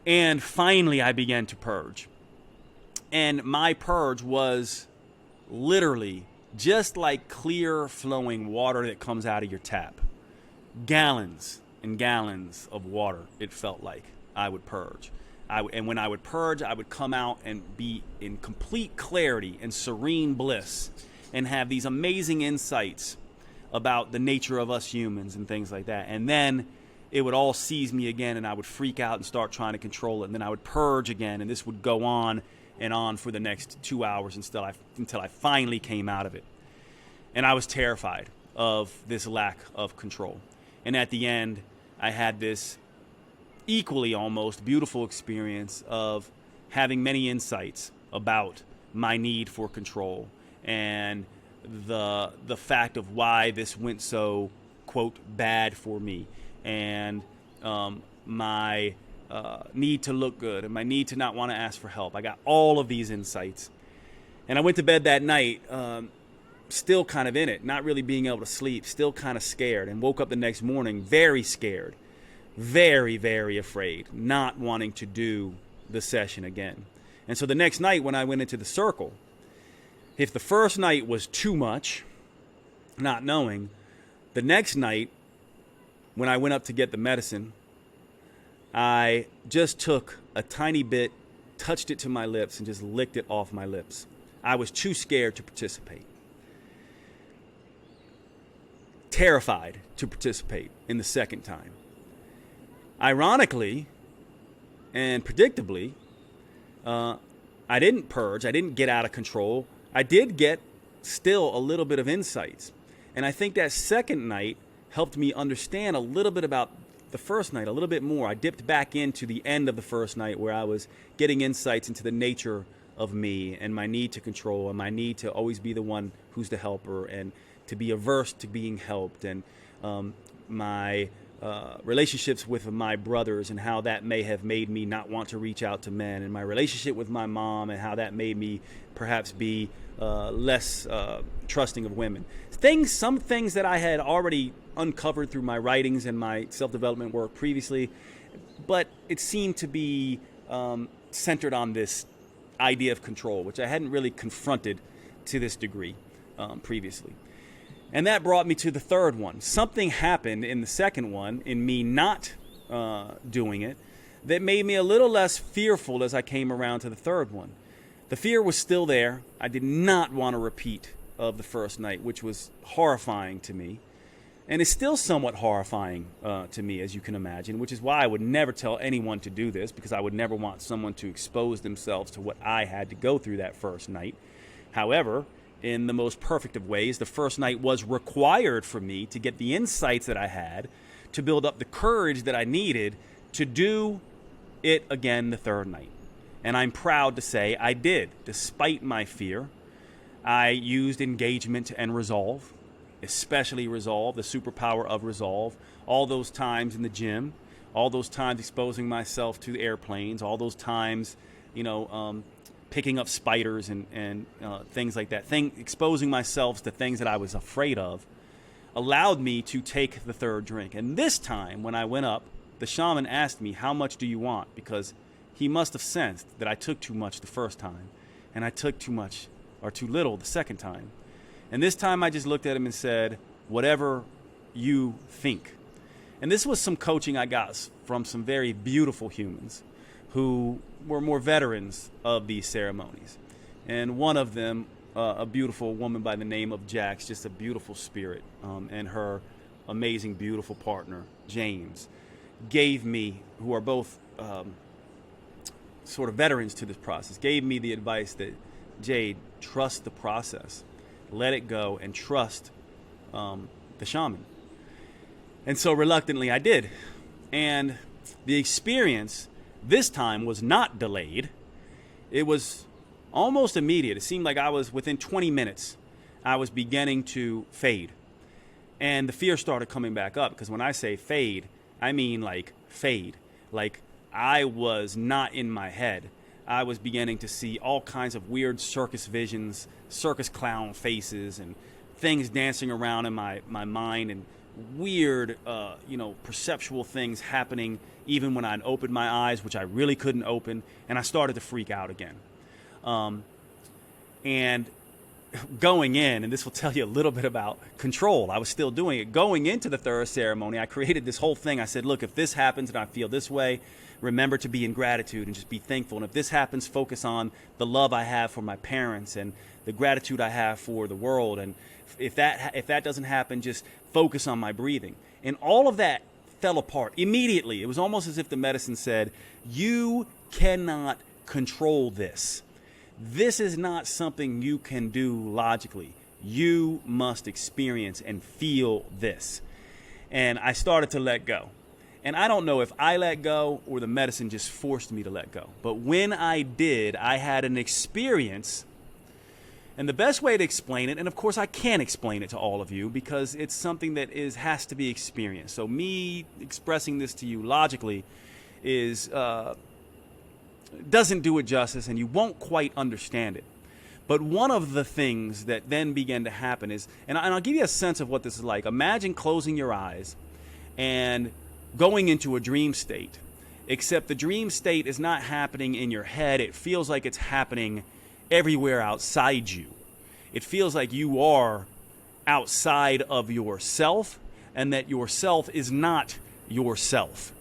And finally, I began to purge. And my purge was literally just like clear flowing water that comes out of your tap. Gallons and gallons of water, it felt like I would purge. And when I would purge, I would come out and be in complete clarity and serene bliss and have these amazing insights about the nature of us humans and things like that. And then it would all seize me again, and I would freak out and start trying to control it. And then I would purge again, and this would go on and on for the next 2 hours until I finally came out of it. And I was terrified of this lack of control. And at the end, I had this equally almost beautiful experience of having many insights about my need for control and the fact of why this went so, quote, bad for me, and my need to look good and my need to not want to ask for help. I got all of these insights. And I went to bed that night still kind of in it, not really being able to sleep, still kind of scared, and woke up the next morning very scared, very, very afraid, not wanting to do the session again. And so the next night when I went into the circle, if the first night was too much, not knowing, the next night when I went up to get the medicine, I just took a tiny bit, touched it to my lips, and just licked it off my lips. I was too scared to participate. Terrified to participate in the second time. Ironically and predictably, I didn't purge. I didn't get out of control. I did get still a little bit of insights. And I think that second night helped me understand a little bit about the first night, a little bit more. I dipped back into the end of the first night where I was getting insights into the nature of me and my need to control and my need to always be the one who's the helper and to be averse to being helped, and my relationships with my brothers and how that may have made me not want to reach out to men, and my relationship with my mom and how that made me perhaps be less trusting of women. Some things that I had already uncovered through my writings and my self-development work previously, but it seemed to be centered on this idea of control, which I hadn't really confronted to this degree previously. And that brought me to the third one. Something happened in the second one, in me not doing it, that made me a little less fearful as I came around to the third one. The fear was still there. I did not want a repeat of the first night, which was horrifying to me. And it's still somewhat horrifying to me, as you can imagine, which is why I would never tell anyone to do this, because I would never want someone to expose themselves to what I had to go through that first night. However, in the most perfect of ways, the first night was required for me to get the insights that I had, to build up the courage that I needed to do it again the third night. And I'm proud to say I did. Despite my fear, I used engagement and resolve, especially resolve, the superpower of resolve. All those times in the gym, all those times exposing myself to the airplanes, all those times, picking up spiders and things like that, exposing myself to things that I was afraid of, allowed me to take the third drink. And this time, when I went up, the shaman asked me, "How much do you want?" Because he must have sensed that I took too much the first time, and I took too much or too little the second time. And this time I just looked at him and said, "Whatever you think." And this was some coaching I got from some very beautiful humans who were more veterans of these ceremonies. And one of them, a beautiful woman by the name of Jax, just a beautiful spirit, and her amazing, beautiful partner, James, gave me, who are both sort of veterans to this process, gave me the advice that, Jade, trust the process, let it go, and trust the shaman. And so reluctantly I did. And the experience this time was not delayed. It was almost immediate. It seemed like I was within 20 minutes, I was beginning to fade. And the fear started coming back up, because when I say fade, I mean like fade. Like I was not in my head. I was beginning to see all kinds of weird circus visions, circus clown faces, and things dancing around in my mind, and weird, perceptual things happening even when I'd opened my eyes, which I really couldn't open, and I started to freak out again. And going in, and this will tell you a little bit about control, I was still doing it. Going into the third ceremony, I created this whole thing. I said, look, if this happens and I feel this way, remember to be in gratitude and just be thankful. And if this happens, focus on the love I have for my parents and the gratitude I have for the world. And if that doesn't happen, just focus on my breathing. And all of that fell apart immediately. It was almost as if the medicine said, you cannot control this. This is not something you can do logically. You must experience and feel this. And I started to let go. And I don't know if I let go or the medicine just forced me to let go. But when I did, I had an experience. And the best way to explain it, and of course I can't explain it to all of you because it's something that has to be experienced. So me expressing this to you logically doesn't do it justice, and you won't quite understand it. But one of the things that then began to happen is, and I'll give you a sense of what this is like. Imagine closing your eyes and going into a dream state, except the dream state is not happening in your head. It feels like it's happening everywhere outside you. It feels like you are outside of yourself, and that yourself is not yourself.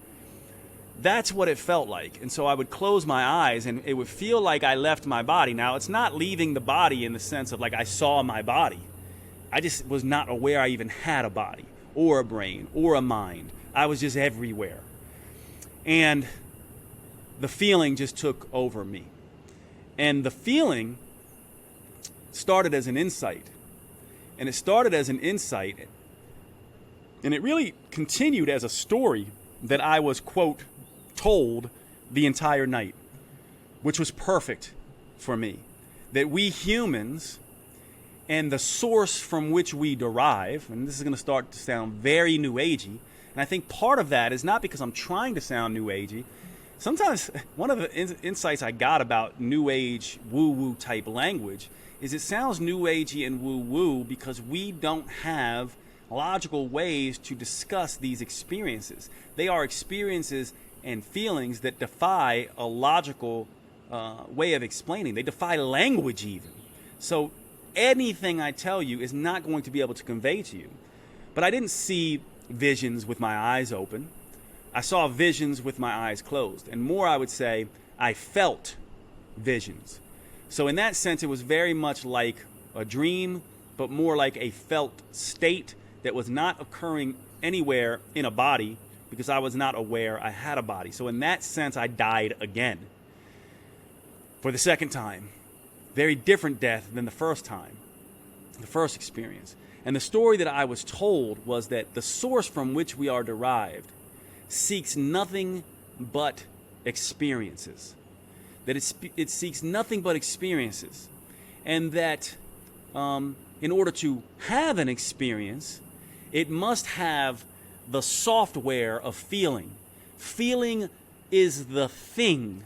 That's what it felt like. And so I would close my eyes and it would feel like I left my body. Now, it's not leaving the body in the sense of like I saw my body. I just was not aware I even had a body or a brain or a mind. I was just everywhere. And the feeling just took over me. And the feeling started as an insight. And it started as an insight. And it really continued as a story that I was, quote, told the entire night, which was perfect for me. That we humans and the source from which we derive, and this is going to start to sound very New Agey, and I think part of that is not because I'm trying to sound New Agey. Sometimes one of the insights I got about New Age woo-woo type language is it sounds New Agey and woo-woo because we don't have logical ways to discuss these experiences. They are experiences and feelings that defy a logical way of explaining. They defy language even. So anything I tell you is not going to be able to convey to you. But I didn't see visions with my eyes open. I saw visions with my eyes closed. And more, I would say, I felt visions. So in that sense, it was very much like a dream, but more like a felt state that was not occurring anywhere in a body because I was not aware I had a body. So in that sense, I died again for the second time. Very different death than the first time, the first experience. And the story that I was told was that the source from which we are derived seeks nothing but experiences. That it seeks nothing but experiences. And that in order to have an experience, it must have the software of feeling. Feeling is the thing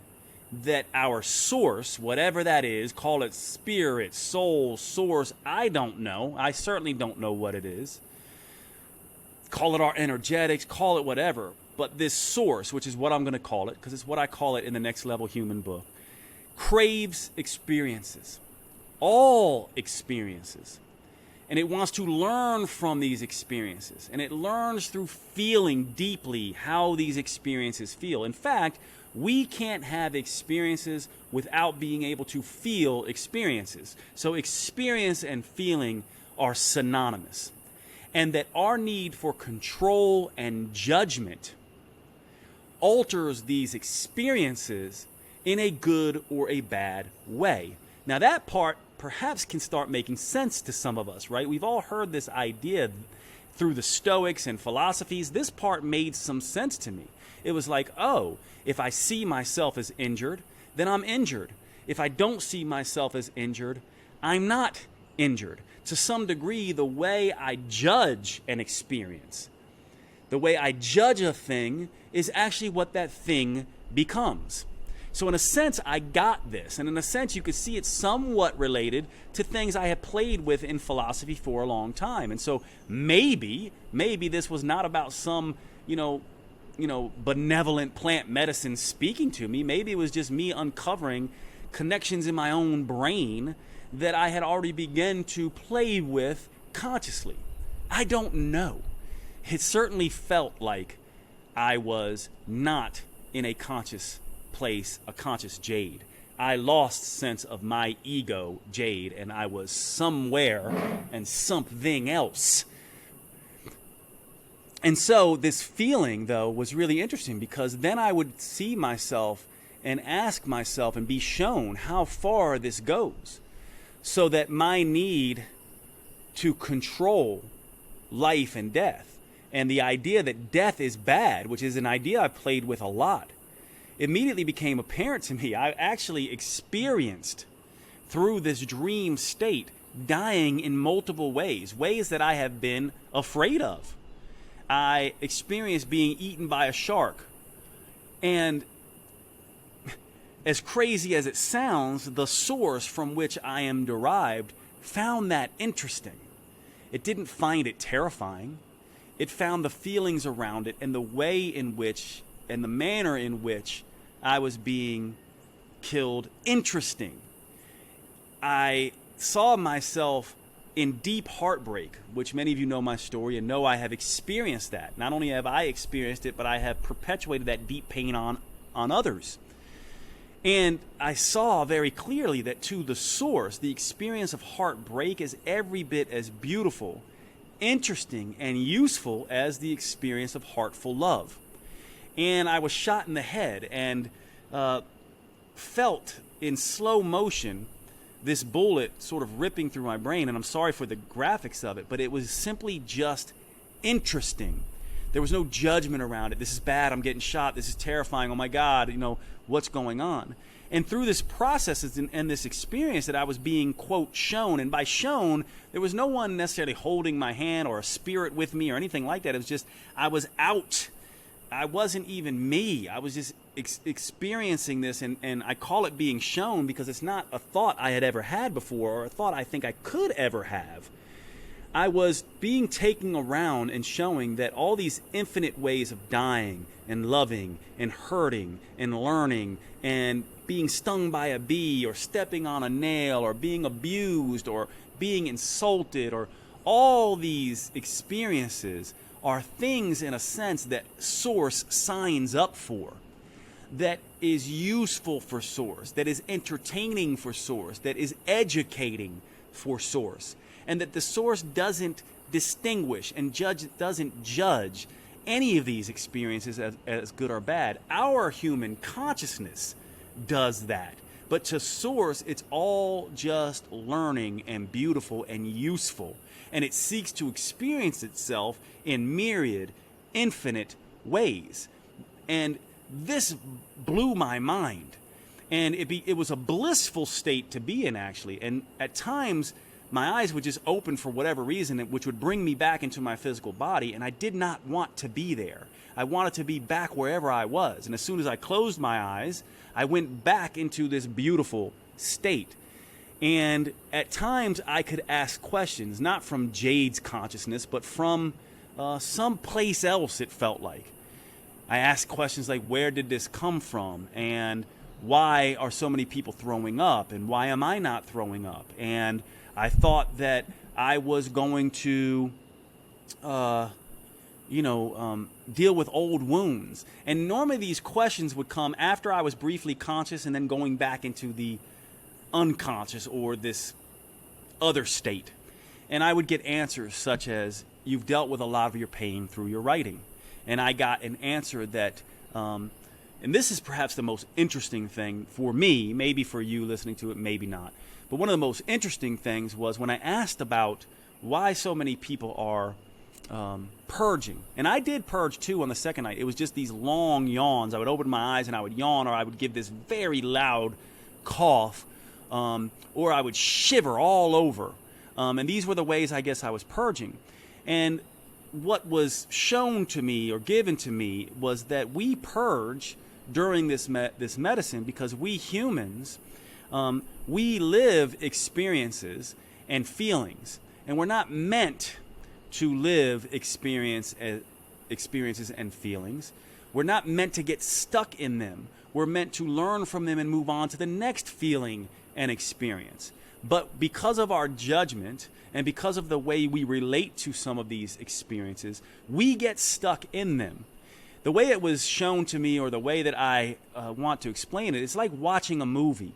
that our source, whatever that is, call it spirit, soul, source, I don't know. I certainly don't know what it is. Call it our energetics, call it whatever. But this source, which is what I'm going to call it, because it's what I call it in the Next Level Human book, craves experiences. All experiences. And it wants to learn from these experiences. And it learns through feeling deeply how these experiences feel. In fact, we can't have experiences without being able to feel experiences. So experience and feeling are synonymous. and that our need for control and judgment alters these experiences in a good or a bad way. Now that part perhaps can start making sense to some of us, right? We've all heard this idea through the Stoics and philosophies. This part made some sense to me. It was like, oh, if I see myself as injured, then I'm injured. If I don't see myself as injured, I'm not injured. To some degree, the way I judge an experience, the way I judge a thing, is actually what that thing becomes. So in a sense, I got this. And in a sense, you could see it's somewhat related to things I have played with in philosophy for a long time. And so maybe this was not about some, benevolent plant medicine speaking to me. Maybe it was just me uncovering connections in my own brain that I had already begun to play with consciously. I don't know. It certainly felt like I was not in a conscious place, a conscious Jade. I lost sense of my ego, Jade, and I was somewhere and something else. And so this feeling, though, was really interesting, because then I would see myself and ask myself and be shown how far this goes, so that my need to control life and death, and the idea that death is bad, which is an idea I've played with a lot, immediately became apparent to me. I actually experienced, through this dream state, dying in multiple ways that I have been afraid of. I experienced being eaten by a shark. And as crazy as it sounds, the source from which I am derived found that interesting. It didn't find it terrifying. It found the feelings around it and the way in which, and the manner in which I was being killed interesting. I saw myself in deep heartbreak, which many of you know my story and know I have experienced that. Not only have I experienced it, but I have perpetuated that deep pain on others. And I saw very clearly that to the source, the experience of heartbreak is every bit as beautiful, interesting, and useful as the experience of heartful love. And I was shot in the head and felt in slow motion this bullet sort of ripping through my brain. And I'm sorry for the graphics of it, but it was simply just interesting. There was no judgment around it. This is bad. I'm getting shot. This is terrifying. Oh my God, what's going on? And through this process and this experience that I was being, quote, shown, and by shown, there was no one necessarily holding my hand or a spirit with me or anything like that. It was just, I was out. I wasn't even me. I was just experiencing this, and I call it being shown because it's not a thought I had ever had before or a thought I think I could ever have. I was being taken around and showing that all these infinite ways of dying and loving and hurting and learning and being stung by a bee or stepping on a nail or being abused or being insulted, or all these experiences are things in a sense that Source signs up for, that is useful for Source, that is entertaining for Source, that is educating for Source, and that the Source doesn't distinguish and doesn't judge any of these experiences as good or bad. Our human consciousness does that. But to Source, it's all just learning and beautiful and useful. And it seeks to experience itself in myriad, infinite ways. And this blew my mind. And it was a blissful state to be in, actually. And at times, my eyes would just open for whatever reason, which would bring me back into my physical body. And I did not want to be there. I wanted to be back wherever I was. And as soon as I closed my eyes, I went back into this beautiful state. And at times I could ask questions, not from Jade's consciousness, but from someplace else, it felt like. I asked questions like, where did this come from? And why are so many people throwing up? And why am I not throwing up? And I thought that I was going to, deal with old wounds. And normally these questions would come after I was briefly conscious and then going back into the unconscious or this other state. And I would get answers such as, you've dealt with a lot of your pain through your writing. And I got an answer that, and this is perhaps the most interesting thing for me, maybe for you listening to it, maybe not. But one of the most interesting things was when I asked about why so many people are purging. And I did purge too on the second night. It was just these long yawns. I would open my eyes and I would yawn, or I would give this very loud cough, or I would shiver all over. And these were the ways I guess I was purging. And what was shown to me or given to me was that we purge during this medicine because we humans, we live experiences and feelings, and we're not meant to live experiences and feelings. We're not meant to get stuck in them. We're meant to learn from them and move on to the next feeling and experience. But because of our judgment and because of the way we relate to some of these experiences, we get stuck in them. The way it was shown to me, or the way that I want to explain it, it's like watching a movie.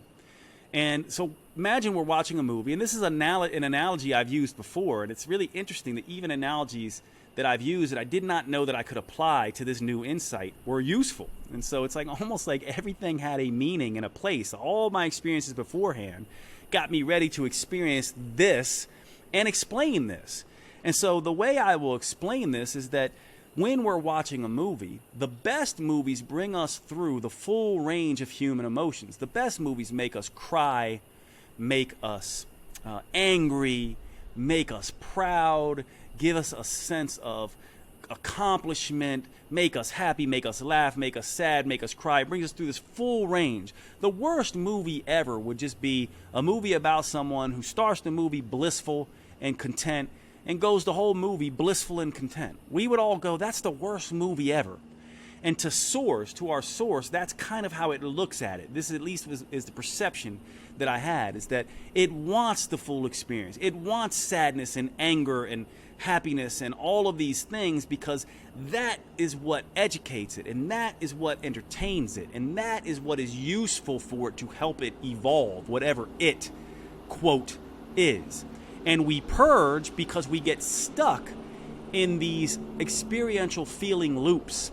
And so imagine we're watching a movie, and this is an analogy I've used before, and it's really interesting that even analogies that I've used that I did not know that I could apply to this new insight were useful. And so it's like almost like everything had a meaning and a place. All my experiences beforehand got me ready to experience this and explain this. And so the way I will explain this is that when we're watching a movie, the best movies bring us through the full range of human emotions. The best movies make us cry, make us angry, make us proud, give us a sense of accomplishment, make us happy, make us laugh, make us sad, make us cry. It brings us through this full range. The worst movie ever would just be a movie about someone who starts the movie blissful and content and goes the whole movie blissful and content. We would all go, that's the worst movie ever. And to our source, that's kind of how it looks at it. This at least is the perception that I had, is that it wants the full experience. It wants sadness and anger and happiness and all of these things, because that is what educates it, and that is what entertains it, and that is what is useful for it to help it evolve, whatever it, quote, is. And we purge because we get stuck in these experiential feeling loops.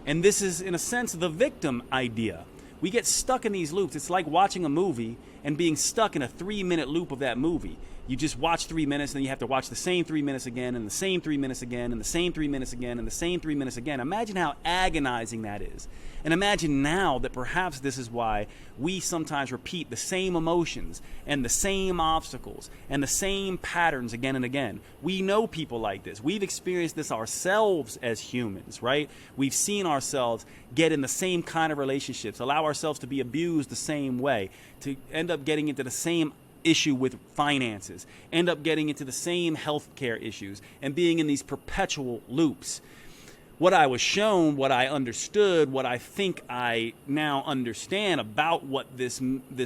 And this is, in a sense, the victim idea. We get stuck in these loops. It's like watching a movie and being stuck in a 3-minute loop of that movie. You just watch 3 minutes, and then you have to watch the same 3 minutes again, and the same 3 minutes again, and the same 3 minutes again, and the same 3 minutes again. Imagine how agonizing that is. And imagine now that perhaps this is why we sometimes repeat the same emotions and the same obstacles and the same patterns again and again. We know people like this. We've experienced this ourselves as humans, right? We've seen ourselves get in the same kind of relationships, allow ourselves to be abused the same way, to end up getting into the same issue with finances, end up getting into the same healthcare issues, and being in these perpetual loops. What I was shown, what I understood, what I think I now understand about what this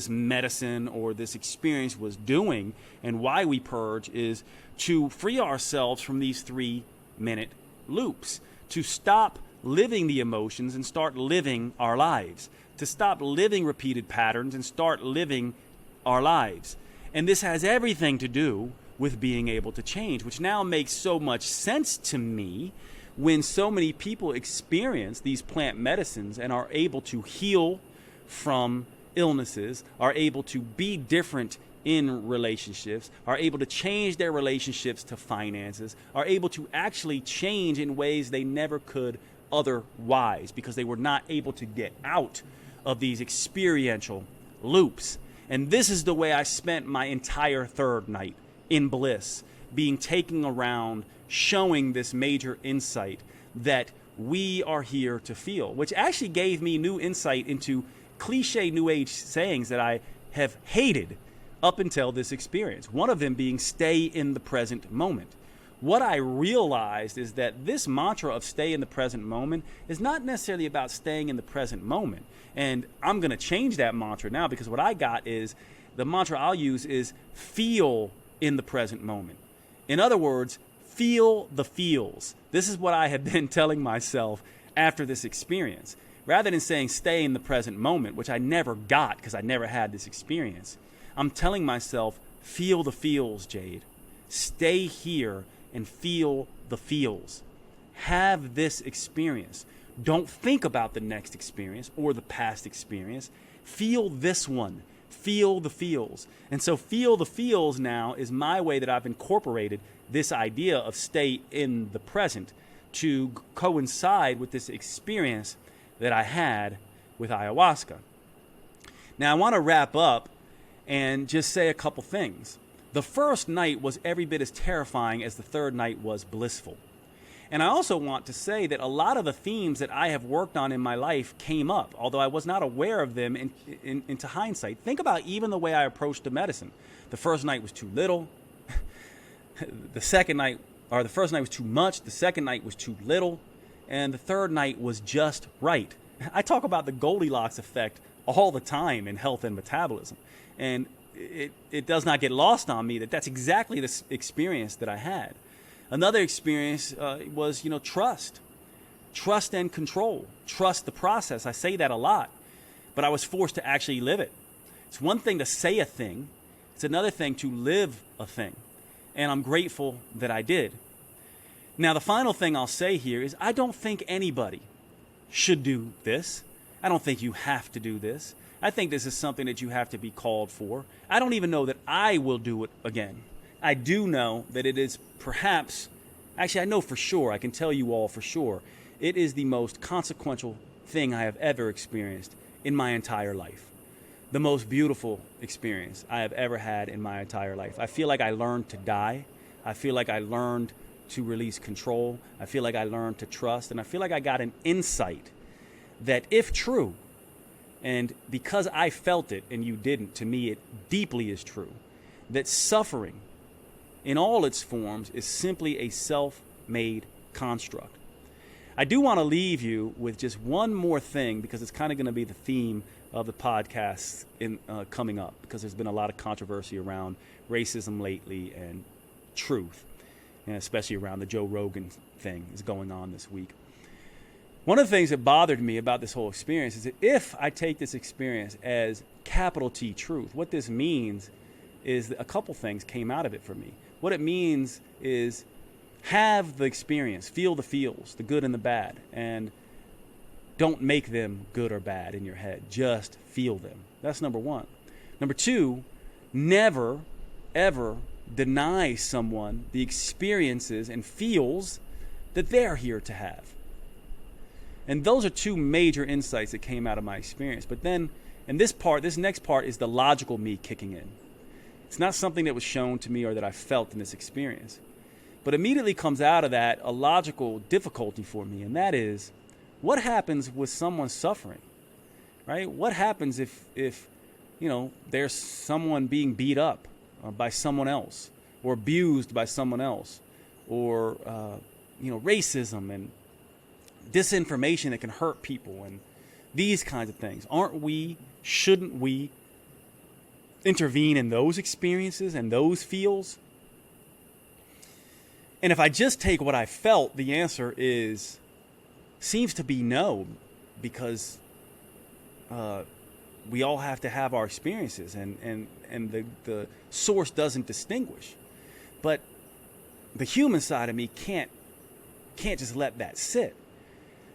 medicine or this experience was doing and why we purge is to free ourselves from these 3-minute loops, to stop living the emotions and start living our lives, to stop living repeated patterns and start living our lives. And this has everything to do with being able to change, which now makes so much sense to me when so many people experience these plant medicines and are able to heal from illnesses, are able to be different in relationships, are able to change their relationships to finances, are able to actually change in ways they never could otherwise because they were not able to get out of these experiential loops. And this is the way I spent my entire third night, in bliss, being taken around, showing this major insight that we are here to feel, which actually gave me new insight into cliche New Age sayings that I have hated up until this experience. One of them being stay in the present moment. What I realized is that this mantra of stay in the present moment is not necessarily about staying in the present moment. And I'm going to change that mantra now, because what I got is the mantra I'll use is feel in the present moment. In other words, feel the feels. This is what I had been telling myself after this experience. Rather than saying stay in the present moment, which I never got because I never had this experience, I'm telling myself, feel the feels, Jade. Stay here and feel the feels. Have this experience. Don't think about the next experience or the past experience. Feel this one. Feel the feels. And so feel the feels now is my way that I've incorporated this idea of stay in the present to coincide with this experience that I had with ayahuasca. Now I want to wrap up and just say a couple things. The first night was every bit as terrifying as the third night was blissful. And I also want to say that a lot of the themes that I have worked on in my life came up, although I was not aware of them into hindsight. Think about even the way I approached the medicine. The first night was too little. The first night was too much. The second night was too little. And the third night was just right. I talk about the Goldilocks effect all the time in health and metabolism. And it does not get lost on me that that's exactly the experience that I had. Another experience was, trust and control. Trust the process. I say that a lot, but I was forced to actually live it. It's one thing to say a thing. It's another thing to live a thing. And I'm grateful that I did. Now, the final thing I'll say here is I don't think anybody should do this. I don't think you have to do this. I think this is something that you have to be called for. I don't even know that I will do it again. I do know that it is perhaps, actually I know for sure, I can tell you all for sure, it is the most consequential thing I have ever experienced in my entire life. The most beautiful experience I have ever had in my entire life. I feel like I learned to die. I feel like I learned to release control. I feel like I learned to trust. And I feel like I got an insight that if true, and because I felt it and you didn't, to me it deeply is true, that suffering in all its forms is simply a self-made construct. I do want to leave you with just one more thing because it's kind of going to be the theme of the podcast coming up, because there's been a lot of controversy around racism lately and truth, and especially around the Joe Rogan thing is going on this week. One of the things that bothered me about this whole experience is that if I take this experience as capital T truth, what this means is that a couple things came out of it for me. What it means is have the experience, feel the feels, the good and the bad, and don't make them good or bad in your head. Just feel them. That's number one. Number two, never, ever deny someone the experiences and feels that they're here to have. And those are two major insights that came out of my experience. But then, and this next part is the logical me kicking in. It's not something that was shown to me or that I felt in this experience. But immediately comes out of that a logical difficulty for me, and that is, what happens with someone suffering, right? What happens if there's someone being beat up by someone else, or abused by someone else, or racism and disinformation that can hurt people and these kinds of things? Shouldn't we intervene in those experiences and those feels? And if I just take what I felt, the answer seems to be no, because we all have to have our experiences, and the source doesn't distinguish. But the human side of me can't just let that sit.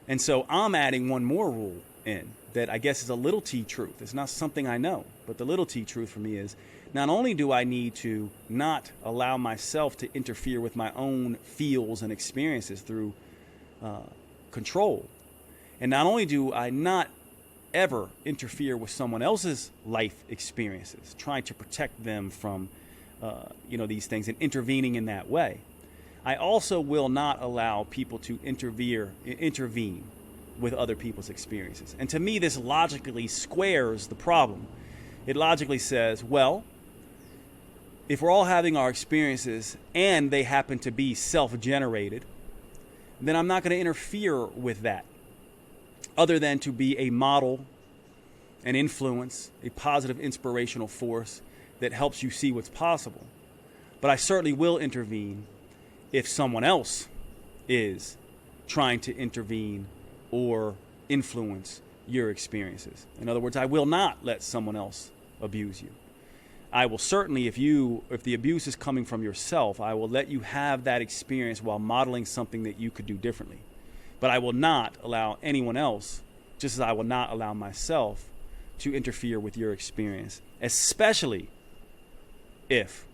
And so I'm adding one more rule in that I guess is a little T truth. It's not something I know, but the little T truth for me is not only do I need to not allow myself to interfere with my own feels and experiences through control, and not only do I not ever interfere with someone else's life experiences, trying to protect them from these things and intervening in that way, I also will not allow people to intervene with other people's experiences. And to me, this logically squares the problem. It logically says, well, if we're all having our experiences and they happen to be self-generated, then I'm not going to interfere with that, other than to be a model, an influence, a positive inspirational force that helps you see what's possible. But I certainly will intervene if someone else is trying to intervene or influence your experiences. In other words, I will not let someone else abuse you. I will certainly, if the abuse is coming from yourself, I will let you have that experience while modeling something that you could do differently. But I will not allow anyone else, just as I will not allow myself, to interfere with your experience, especially if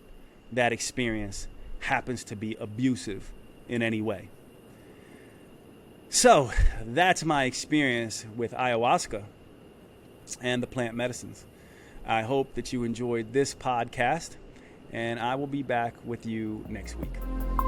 that experience happens to be abusive in any way. So that's my experience with ayahuasca and the plant medicines. I hope that you enjoyed this podcast, and I will be back with you next week.